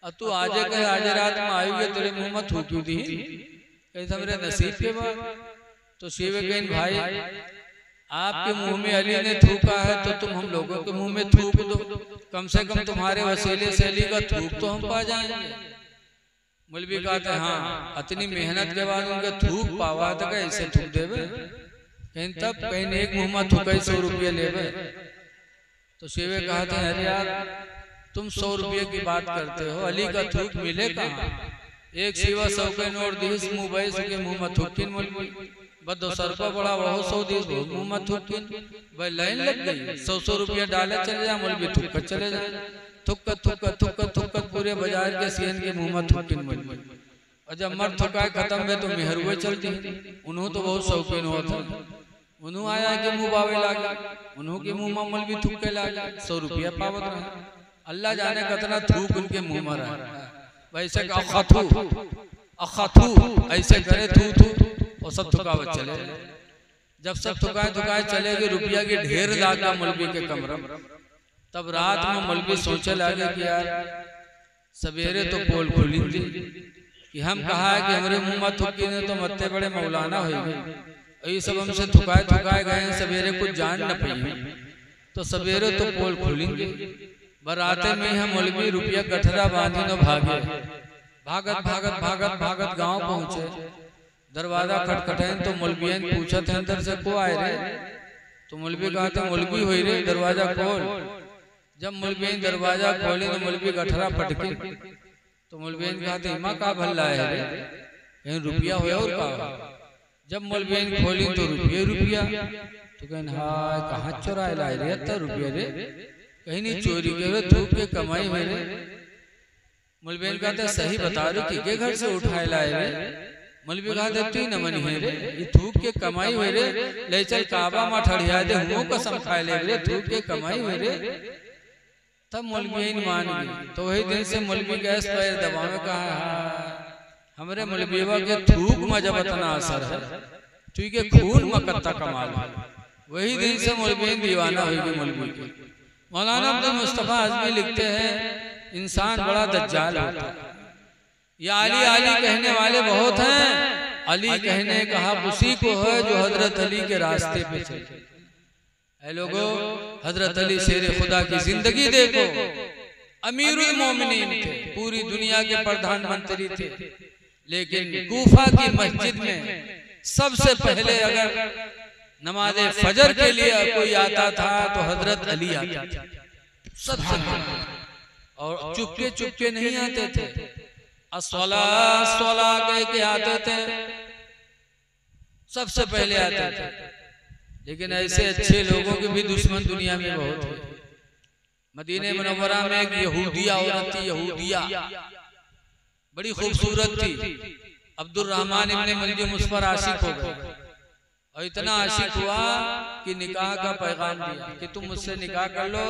अब तू आजे कहे आजे रात में आयुगे तेरे मुंह में थूकी दी कैसे मेरे नसीब के बाद। तो शिवे कहीं भाई आपके मुंह में अली ने थूका है तो तुम हम लोगों के मुंह में थूक दो, कम से कम तुम्हारे वसीले से अली का थूक तो हम पा जाएंगे। मौलवी कहते हैं हाँ इतनी मेहनत के बाद उनका थूक पावा तो कैसे थूक देवे, कहीं तब कहीं एक मुंह में थूक 100 रुपये लेवे। तो शिवे कहते हैं अरे यार तुम 100 रुपये की बात करते हो, अली का थूक मिले कहाँ, एक सिवा 100 के नोट दिस मुंह बैस के मुंह में थूकिन मौलवी बस 200 रुपया बड़ा बहुत 100 दिस मुंह में थूकिन भाई लाइन लग गई, 100 रुपया डाले चले जाए मौलवी थूक चले जाए, थुक थुक थुक थुक पूरे बाजार के सीएन के मुंह में थूकिन मौलवी। और जब मर थुकाए खत्म हुए तो मेहरुए चलती, उन्हों तो बहुत शौकीन हुआ था, उन्हों आया कि मुंह बावे लागे, उन्हों के मुंह में मौलवी थूक के लागे 100 रुपया पावत रहा। अल्लाह जाने कितना थूक उनके मुंह में रहा, वैसे अखथू ऐसे करे थू थू और सब थुकावत चले। जब सब थुकाए थुकाए चले गए, रुपया की ढेर लागा मौलवी के कमरे में। तब रात में मौलवी सोचे लगे कि यार सवेरे तो पोल खोली थी कि हम कहा है कि हमारे मुंह में थुकी ने तो मत्ते बड़े मौलाना हो गए, ये सब हमसे थुकाए थुकाए गए, सवेरे कुछ जान न पाई, तो सवेरे तो पोल खोलेंगे। बराते में हम मौलवी रुपया गठरा बांधी न भागे, भागत भागत भागत भागत गांव पहुंचे। दरवाजा खटखटाए तो मौलवियन पूछा थे अंदर से को आए रे, तो मौलवी कहा था मौलवी हुई रे दरवाजा खोल। जब मौलवियन दरवाजा खोले तो मौलवी गठरा पटके, तो मौलवियन कहा था इमा का भल्ला है रे, कहीं रुपया हो और का। जब मौलवियन खोली तो रुपया, तो कहन हाय कहाँ चुराए लाए रे इतना रुपया रे, कहीं नहीं चोरी के धूप के कमाई हुए रे। मौलवी कहते सही बता रहे कि घर से उठाए लाए रे, मौलवी कहा देती न मनी है रे, ये थूक के कमाई हुए रे, ले चल काबा में ठड़िया दे, हुओं कसम खाए ले रे, थूक के कमाई हुए रे। तब मौलवी मान गई। तो वही दिन से मौलवी गैस पैर दबावे, कहा हमरे मौलवीवा के थूक में जब इतना असर है, तू के खून में कत्ता कमाल। वही दिन से मौलवी दीवाना हुई गई मौलवी के। मौलाना अब्दुल मुस्तफा आजमी लिखते हैं, इंसान बड़ा दज्जाल होता है। या अली अली कहने वाले बहुत हैं, अली कहने का हक उसी को है जो हजरत अली के रास्ते पे चले। ऐ लोगो, हजरत अली शेर खुदा की जिंदगी देखो, अमीरुल मोमिनीन थे, पूरी दुनिया के प्रधानमंत्री थे, लेकिन कूफा की मस्जिद में सबसे पहले अगर नमाज फजर के लिए कोई आता था तो हजरत अली आते थे सबसे पहले, और चुपके चुपके नहीं आते थे, अस्सला अस्सला कह के आते थे, सबसे पहले आते थे। लेकिन ऐसे अच्छे लोगों के भी दुश्मन दुनिया में बहुत है। मदीने मुनव्वरा में एक यहूदिया औरत थी, यहूदिया बड़ी खूबसूरत थी। अब्दुल रहमान इब्ने मुलजिम उस पर आशिक हो गए, और इतना आशिक हुआ कि निकाह का पैगाम दिया कि तुम मुझसे निकाह कर लो,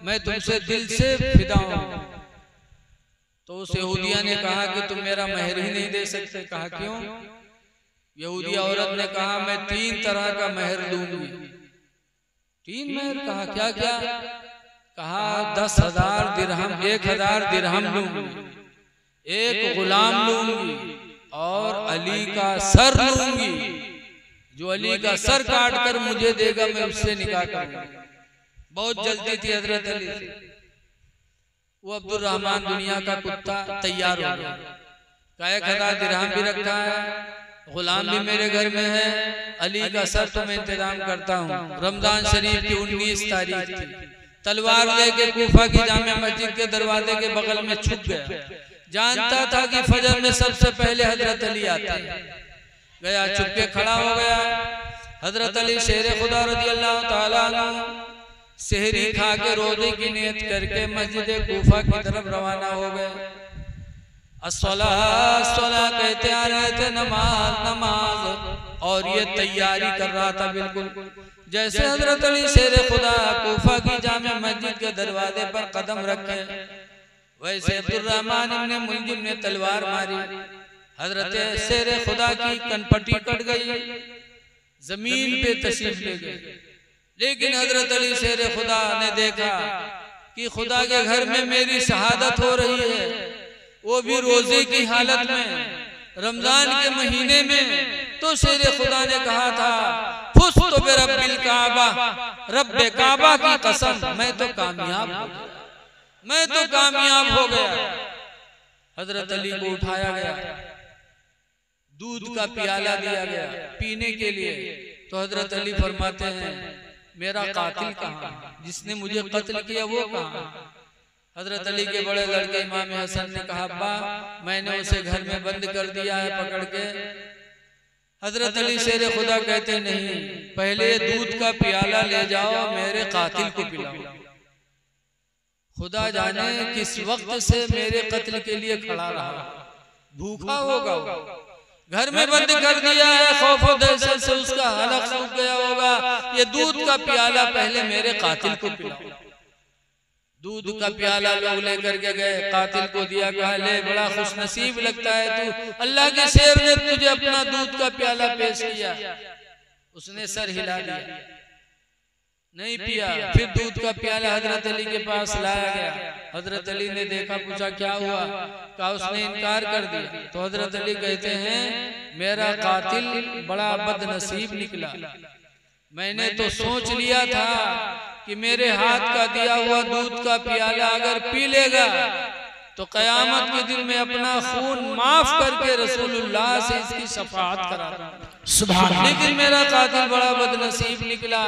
मैं तुमसे दिल से फिदा हूं। तो उस यहूदिया ने कहा कि तुम मेरा महर ही नहीं दे सकते। कहा क्यों? यहूदिया औरत ने कहा मैं 3 तरह का महर दूंगी। 3 महर? कहा क्या क्या? कहा 10,000 दिरहम, 1,000 दिरहम लूंगी, एक गुलाम लूंगी, और अली का सर लूंगी। जो अली का सर काट कर मुझे देगा मैं उससे निकाह करूंगा। बहुत जल्दी थी हजरत अली से। वो अब्दुल रहमान दुनिया का कुत्ता तैयार हो गया। 1,000 दिरहम भी रखा है, गुलाम भी मेरे घर में है, अली का सर तो मैं इंतजाम करता हूँ। रमजान शरीफ की 19 तारीख थी। तलवार लेके कूफा की जामे मस्जिद के दरवाजे के बगल में छुप गया। जानता था कि फजर में सबसे पहले हजरत अली आते हैं। गया, चुपके खड़ा हो गया। हजरत अली शेर खुदा रज़ियल्लाहु ताला अन्हु सहरी खा के रोजे की नियत करके मस्जिद कूफा की तरफ रवाना हो गए। अस्सलाह अस्सलाह कहते आ रहे थे, नमाज नमाज, और ये तैयारी कर रहा था बिल्कुल जैसे हजरत अली शेर खुदा कूफा की जामे मस्जिद के दरवाजे पर कदम रखे, वैसे अब्दुल रहमान इब्ने मुलजिम ने तलवार मारी। हजरत शेर खुदा की कनपट्टी कट गई, जमीन पे तशरीफ ले गए। लेकिन हजरत अली शेर खुदा ने देखा कि खुदा के घर में मेरी शहादत हो रही है, वो भी रोजे की हालत में, रमजान के महीने में। तो शेर खुदा ने कहा था, फुस्तु बिरब्बिल काबा, रब्बे काबा की कसम, मैं तो कामयाब हो गया, मैं तो कामयाब हो गया। हजरत अली को उठाया गया, दूध का प्याला दिया गया पीने के लिए। तो हजरत अली फरमाते हैं, मेरा कातिल कहाँ, जिसने मुझे कत्ल किया वो कहाँ? हजरत अली के बड़े लड़के इमाम हसन ने कहा, अब्बा मैंने उसे घर में बंद कर दिया है पकड़ के। हजरत अली शेर खुदा कहते नहीं, पहले दूध का प्याला ले जाओ, मेरे कातिल को पिलाओ। खुदा जाने किस वक्त से मेरे कत्ल के लिए खड़ा रहा, भूखा होगा, घर में बंद कर दिया है, खौफ और दहशत से उसका हलक सूख गया होगा। ये दूध का प्याला पहले मेरे कातिल को पिलाओ। दूध का प्याला लोग लेकर के गए, कातिल को दिया, कहा ले बड़ा खुश नसीब लगता है तू, अल्लाह के शेर ने तुझे अपना दूध का प्याला पेश किया। उसने सर हिला दिया, नहीं पिया। फिर दूध का प्याला हजरत अली के पास लाया गया। हजरत अली ने देखा, पूछा क्या हुआ? कहा उसने इनकार कर दिया। तो हजरत अली कहते हैं, मेरा कातिल बड़ा बदनसीब निकला। मैंने तो सोच लिया था कि मेरे हाथ का दिया हुआ दूध का प्याला अगर पी लेगा तो कयामत के दिन में अपना खून माफ करके रसूलुल्लाह से इसकी शफाअत कराता। सुभान अल्लाह। लेकिन मेरा कातिल बड़ा बदनसीब निकला।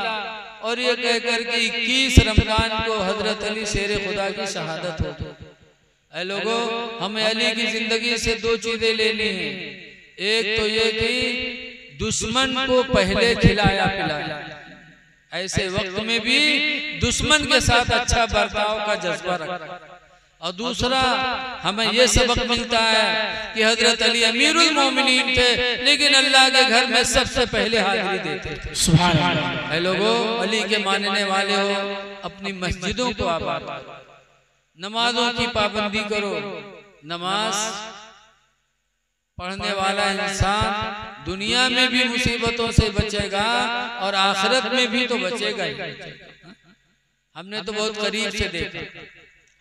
और ये कहकर कि 21 रमजान को हजरत अली शेर खुदा की शहादत हो गई। ऐ लोगों, हमें अली की जिंदगी से 2 चीजें लेनी है। एक तो ये कि दुश्मन को पहले खिलाया पिलाया, ऐसे वक्त में भी दुश्मन के साथ अच्छा बर्ताव का जज्बा रखा। और दूसरा हमें ये सबक मिलता है कि हजरत अली अमीरुल मोमिनीन थे, लेकिन अल्लाह के घर में सबसे पहले हाजिरी देते थे। सुभान अल्लाह। है लोगों, अली के मानने वाले हो, अपनी मस्जिदों को आबाद करो, नमाजों की पाबंदी करो। नमाज पढ़ने वाला इंसान दुनिया में भी मुसीबतों से बचेगा और आखिरत में भी तो बचेगा ही। हमने तो बहुत करीब से देखा,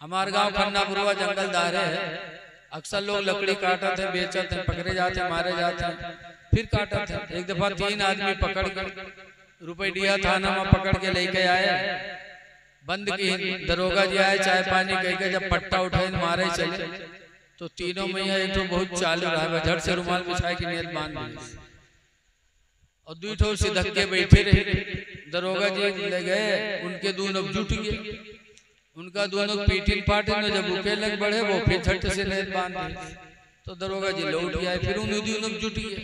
हमारे गांव खन्नापुरवा जंगल दारे है, अक्सर लोग लकड़ी काटते थे, बेचते थे, पकड़े जाते, मारे जाते, फिर काटते थे। एक दफा 3 आदमी पकड़ कर रुपया थाना में पकड़ के लेके आए, बंद की। दरोगा जी आए, चाय पानी कह के जब पट्टा उठाए मारे चले, तो तीनों में एक तो बहुत चालू रहा, झट से रुमाल बिछाए की नियत बांध दी और 2 ठो सिधक के बैठे रहे। दरोगा जी ले गए, उनके दोनों जुट गए, उनका दोनों पीटिन पाटिन जब भूखे लग बढ़े, वो फिर झट से नियत बांध दी। तो दरोगा जी लौट गया, फिर उन दोनों जुट गए,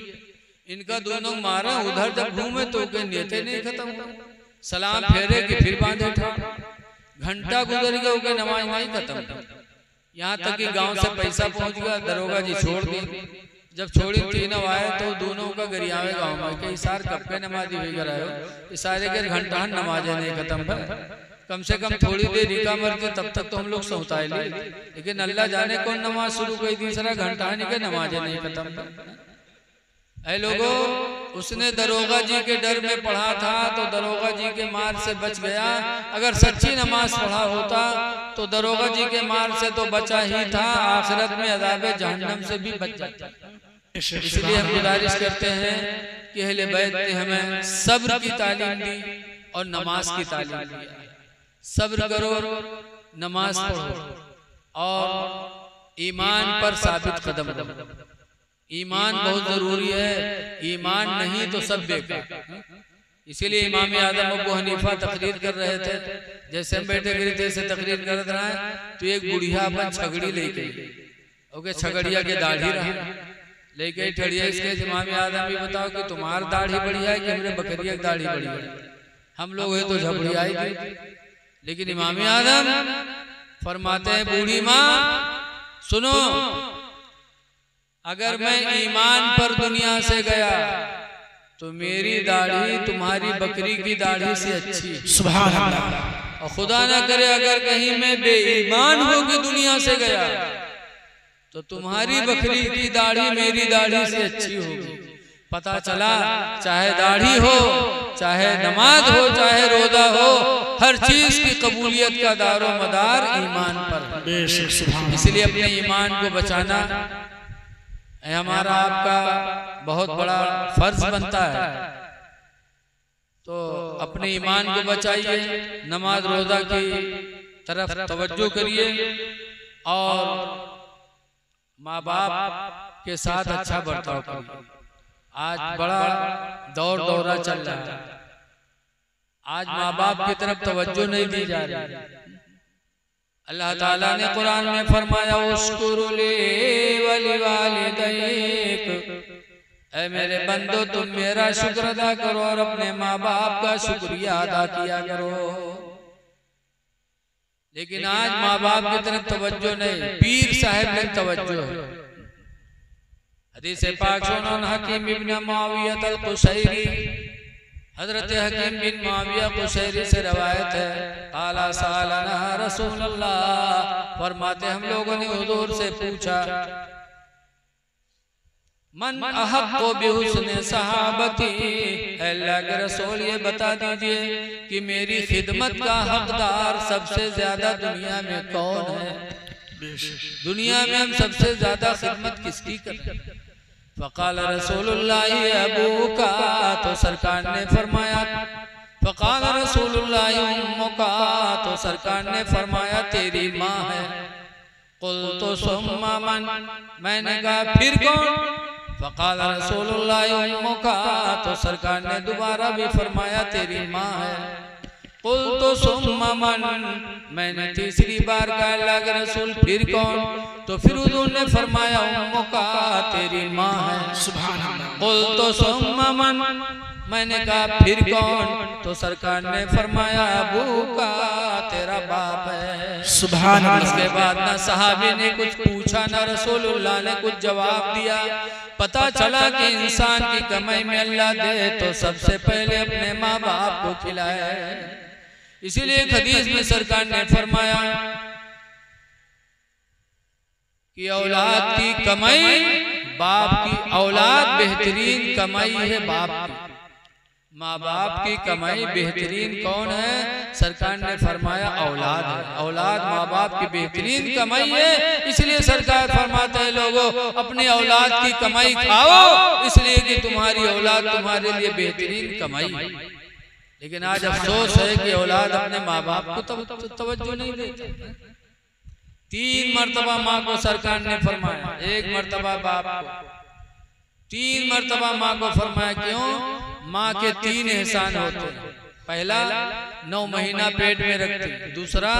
इनका दोनों मारा। उधर जब घूमे तो नियतें नहीं खत्म हुआ, सलाम फेरे कि फिर बांधे था। घंटा गुजर गया, उनके नमाज नहीं खत्म। यहाँ तक कि गांव से पैसा पहुंच गया, दरोगा जी छोड़ दी। जब छोड़ी तीनों आए तो दोनों का गरियावे गांव में कि सार कब के नमाजी हुई करायो, सारे के घंटा नमाजें नहीं खत्म है, कम से कम थोड़ी देर रिका मरते तब तक तो हम लोग सोता ही, लेकिन अल्लाह जाने कौन नमाज शुरू कर तीसरा घंटा नहीं के नमाजें नहीं खत्म। ऐ लोगों, उसने दरोगा जी के डर में पढ़ा था तो दरोगा जी के मार से बच गया। अगर सच्ची नमाज पढ़ा होता तो दरोगा जी के मार से तो बचा ही था, आखिरत में अज़ाब जहन्नम से भी बच जाता। इसलिए हम गुजारिश करते हैं कि अहले बैत ने हमें सब्र की तालीम दी और नमाज की तालीम दी। सब्र करो, नमाज पढ़ो और ईमान पर साबित कदम रहो। ईमान बहुत जरूरी है, ईमान नहीं तो सब बेकार। इसीलिए इमाम आज़म अबू हनीफा तकरीर कर रहे थे, जैसे हम बैठे गिरे थे से तकरीर कर रहा है, तो एक बुढ़िया अपन छगड़ी लेके ओके, छगड़िया के दाढ़ी रहा लेके ठड़िया। इसके इमाम आज़म भी बताओ कि तुम्हारी दाढ़ी बढ़िया है कि हमरे बकरिया की दाढ़ी बढ़िया है? हम लोग है तो झपड़ी आएगी, लेकिन इमाम आज़म फरमाते हैं बूढ़ी माँ सुनो, अगर मैं ईमान पर दुनिया से गया तो मेरी दाढ़ी तुम्हारी बकरी की दाढ़ी से अच्छी। सुभान अल्लाह। और खुदा ना करे अगर कहीं मैं बेईमान होकर दुनिया से गया तो तुम्हारी बकरी की दाढ़ी मेरी दाढ़ी से अच्छी होगी। पता चला चाहे दाढ़ी हो, चाहे नमाज हो, चाहे रोजा हो, हर चीज की कबूलियत का दारो मदार ईमान पर है। इसलिए अपने ईमान को बचाना हमारा आपका बहुत बड़ा फर्ज बनता है। तो अपने ईमान को बचाइए, नमाज रोजा की तरफ तवज्जो करिए और माँ बाप के साथ अच्छा बर्ताव करिए। आज बड़ा दौर दौरा चल रहा है, आज माँ बाप की तरफ तवज्जो नहीं दी जा रही। अल्लाह ताला ने कुरान में फरमाया उश्कुरु ली वलिवालिदैक, ऐ मेरे बंदो तुम मेरा शुक्र अदा करो और अपने माँ बाप का शुक्रिया अदा किया करो। लेकिन आज माँ बाप की तरफ तवज्जो नहीं, पीर साहब की तवज्जो है। हदीस पाक सुनो, हकीम इब्न मुआविया अल-कुशैरी, हजरत हकीम बिन मुआविया कुशैरी से रवायत है, काला सालना रसूलुल्लाह, फरमाते हम लोगों ने हुजूर से पूछा मन अहक्कु बिहुस्नि सहाबती, अल्लाह के रसूल ये बता दीजिए कि मेरी खिदमत का हकदार सबसे ज्यादा दुनिया में कौन है? दुनिया में हम सबसे ज्यादा खिदमत किसकी करते हैं? फ़क़ाल रसूलुल्लाह अबूका, तो सरकार ने फरमाया, फ़क़ाल रसूलुल्लाह उम्मुका, तो सरकार ने फरमाया तेरी माँ है। क़ुल्तु सुम्मा मन, मैंने कहा फिर कौन? फ़क़ाल रसूलुल्लाह उम्मुका, तो सरकार ने दोबारा भी फरमाया तेरी माँ है। क़ुल्तु सुम्मा मन, मैंने तीसरी बार कहा अल्लाह के रसूल फिर कौन? तो फिर उन्होंने फरमाया उम्मुका, तेरी माँ है। सुभान अल्लाह। क़ुल्तु सुम्मा मन, मैंने कहा फिर कौन? तो सरकार ने फरमाया अबूका, तेरा बाप है। सुभान अल्लाह। उसके बाद ना सहाबी ने कुछ पूछा ना रसूलुल्लाह ने कुछ जवाब दिया। पता चला कि इंसान की कमाई में अल्लाह दे तो सबसे पहले अपने माँ बाप को खिलाए। इसीलिए एक हदीस में सरकार ने फरमाया कि औलाद की कमाई बाप की, औलाद बेहतरीन कमाई है बाप की। माँ बाप की कमाई बेहतरीन कौन है? सरकार ने फरमाया औलाद है। औलाद माँ बाप की बेहतरीन कमाई है। इसलिए सरकार फरमाते हैं लोगों अपनी औलाद की कमाई खाओ, इसलिए कि तुम्हारी औलाद तुम्हारे लिए बेहतरीन कमाई। लेकिन आज अफसोस है कि औलाद अपने माँ बाप को तवज्जो नहीं देते। 3 मर्तबा माँ को सरकार ने फरमाया, 1 मर्तबा बाप को, 3 मर्तबा माँ को फरमाया। क्यों? माँ के 3 एहसान होते हैं। पहला 9 महीना पेट में रखती, दूसरा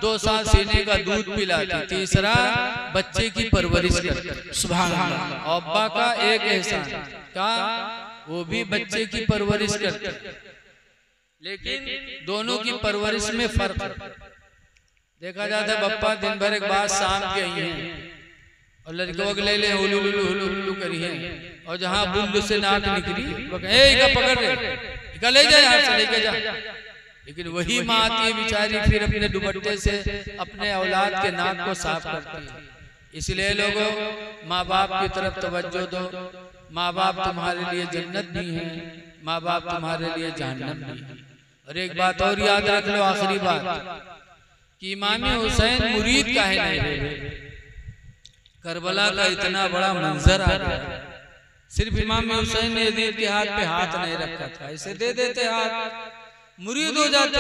2 साल सीने का दूध पिलाती, तीसरा बच्चे की परवरिश करती। सुभान अल्लाह। और अब्बा का एक एहसान क्या? वो भी बच्चे की परवरिश करते। लेकिन दोनों की परवरिश में फर्क है। देखा जाता है बप्पा दिन भर एक बात शाम के आई है और लड़कों के ले हुलू हुलू हुलू हुलू करी है, और जहाँ बुल्लू से नाक निकली पकड़ ले जा, यहाँ से लेके जा। लेकिन वही माँ आती है बेचारी, फिर अपने दुपट्टे से अपने औलाद के नाक को साफ करती है। इसलिए लोगों माँ बाप की तरफ तवज्जो दो। माँ बाप तुम्हारे लिए जन्नत नहीं है, माँ बाप तुम्हारे लिए जहन्नम नहीं है। और एक बात और याद रख लो, आखिरी बात, कि इमाम हुसैन मुरीद काहे नहीं हुए? करबला का इतना बड़ा मंजर आ गया, सिर्फ इमाम हुसैन ने यजीद के हाथ पे हाथ नहीं रखा था। ऐसे दे देते हाथ, मुरीद हो जाते,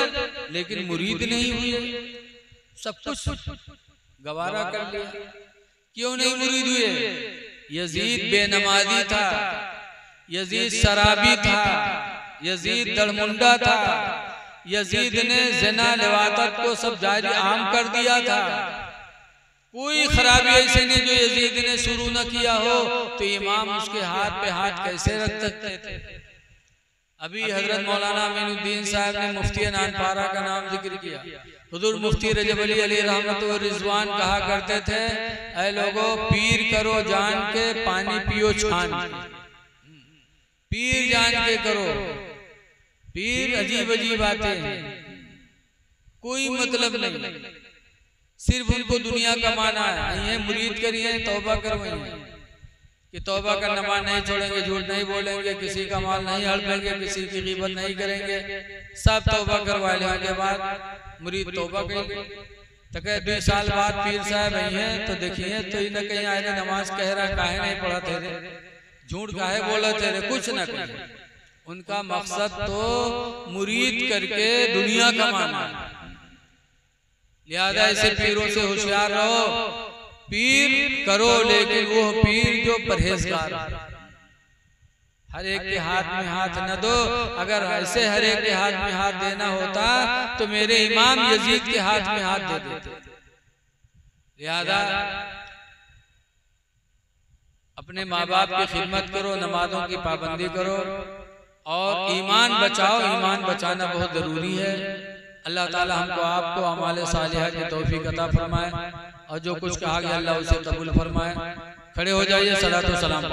लेकिन मुरीद नहीं हुए, सब कुछ गवारा कर लिया। क्यों नहीं मुरीद हुए? यजीद बेनमाजी था, यजीद शराबी था, यजीद दड़मुंडा था, यजीद ने ज़िना लिवातत को सब जारी आम कर दिया था। कोई खराबी ऐसी नहीं जो यजीद ने शुरू न किया हो, तो इमाम उसके हाथ पे हाथ कैसे रख सकते थे? अभी हजरत मौलाना अमीनुद्दीन साहब ने मुफ्ती नानपारा का नाम जिक्र किया। हुजूर मुफ्ती रजब अली रहमत व रिजवान कहा करते थे, ऐ लोगों पीर करो जान के, पानी पियो छान के। पीर जान के करो, पीर अजीब अजीब बातें हैं, कोई मतलब नहीं, सिर्फ उनको दुनिया कमाना है। मुरीद करिए, तौबा करवाइए कि तौबा का नमाज नहीं छोड़ेंगे, झूठ नहीं बोलेंगे, किसी का माल नहीं हड़पेंगे, किसी की ग़ीबत नहीं करेंगे, सब तौबा करवा लेने के बाद मुरीद तौबा करेंगे। तो कहे 2 साल बाद पीर साहब आई हैं तो देखिए तो न कहीं आए नमाज कह रहा काहे नहीं पढ़ा थे, झूठ काहे बोला थे, कुछ न कहे। उनका मकसद तो मुरीद करके दुनिया कमाना। लिहाजा ऐसे पीरों से होशियार रहो। पीर करो लेकिन वो पीर जो परहेजगार, हर एक के हाथ में हाथ न दो। अगर ऐसे हर एक के हाथ में हाथ देना होता तो मेरे इमाम यजीद के हाथ में हाथ दे देते। लिहाजा अपने माँ बाप की खिदमत करो, नमाजों की पाबंदी करो और ईमान बचाओ। ईमान बचाना बहुत जरूरी है। अल्लाह ताला हमको आपको अमाल सालिहा की तौफीक अता फरमाए और जो कुछ कहा गया अल्लाह उसे कबूल फरमाए। खड़े हो जाइए, सलातो सलाम।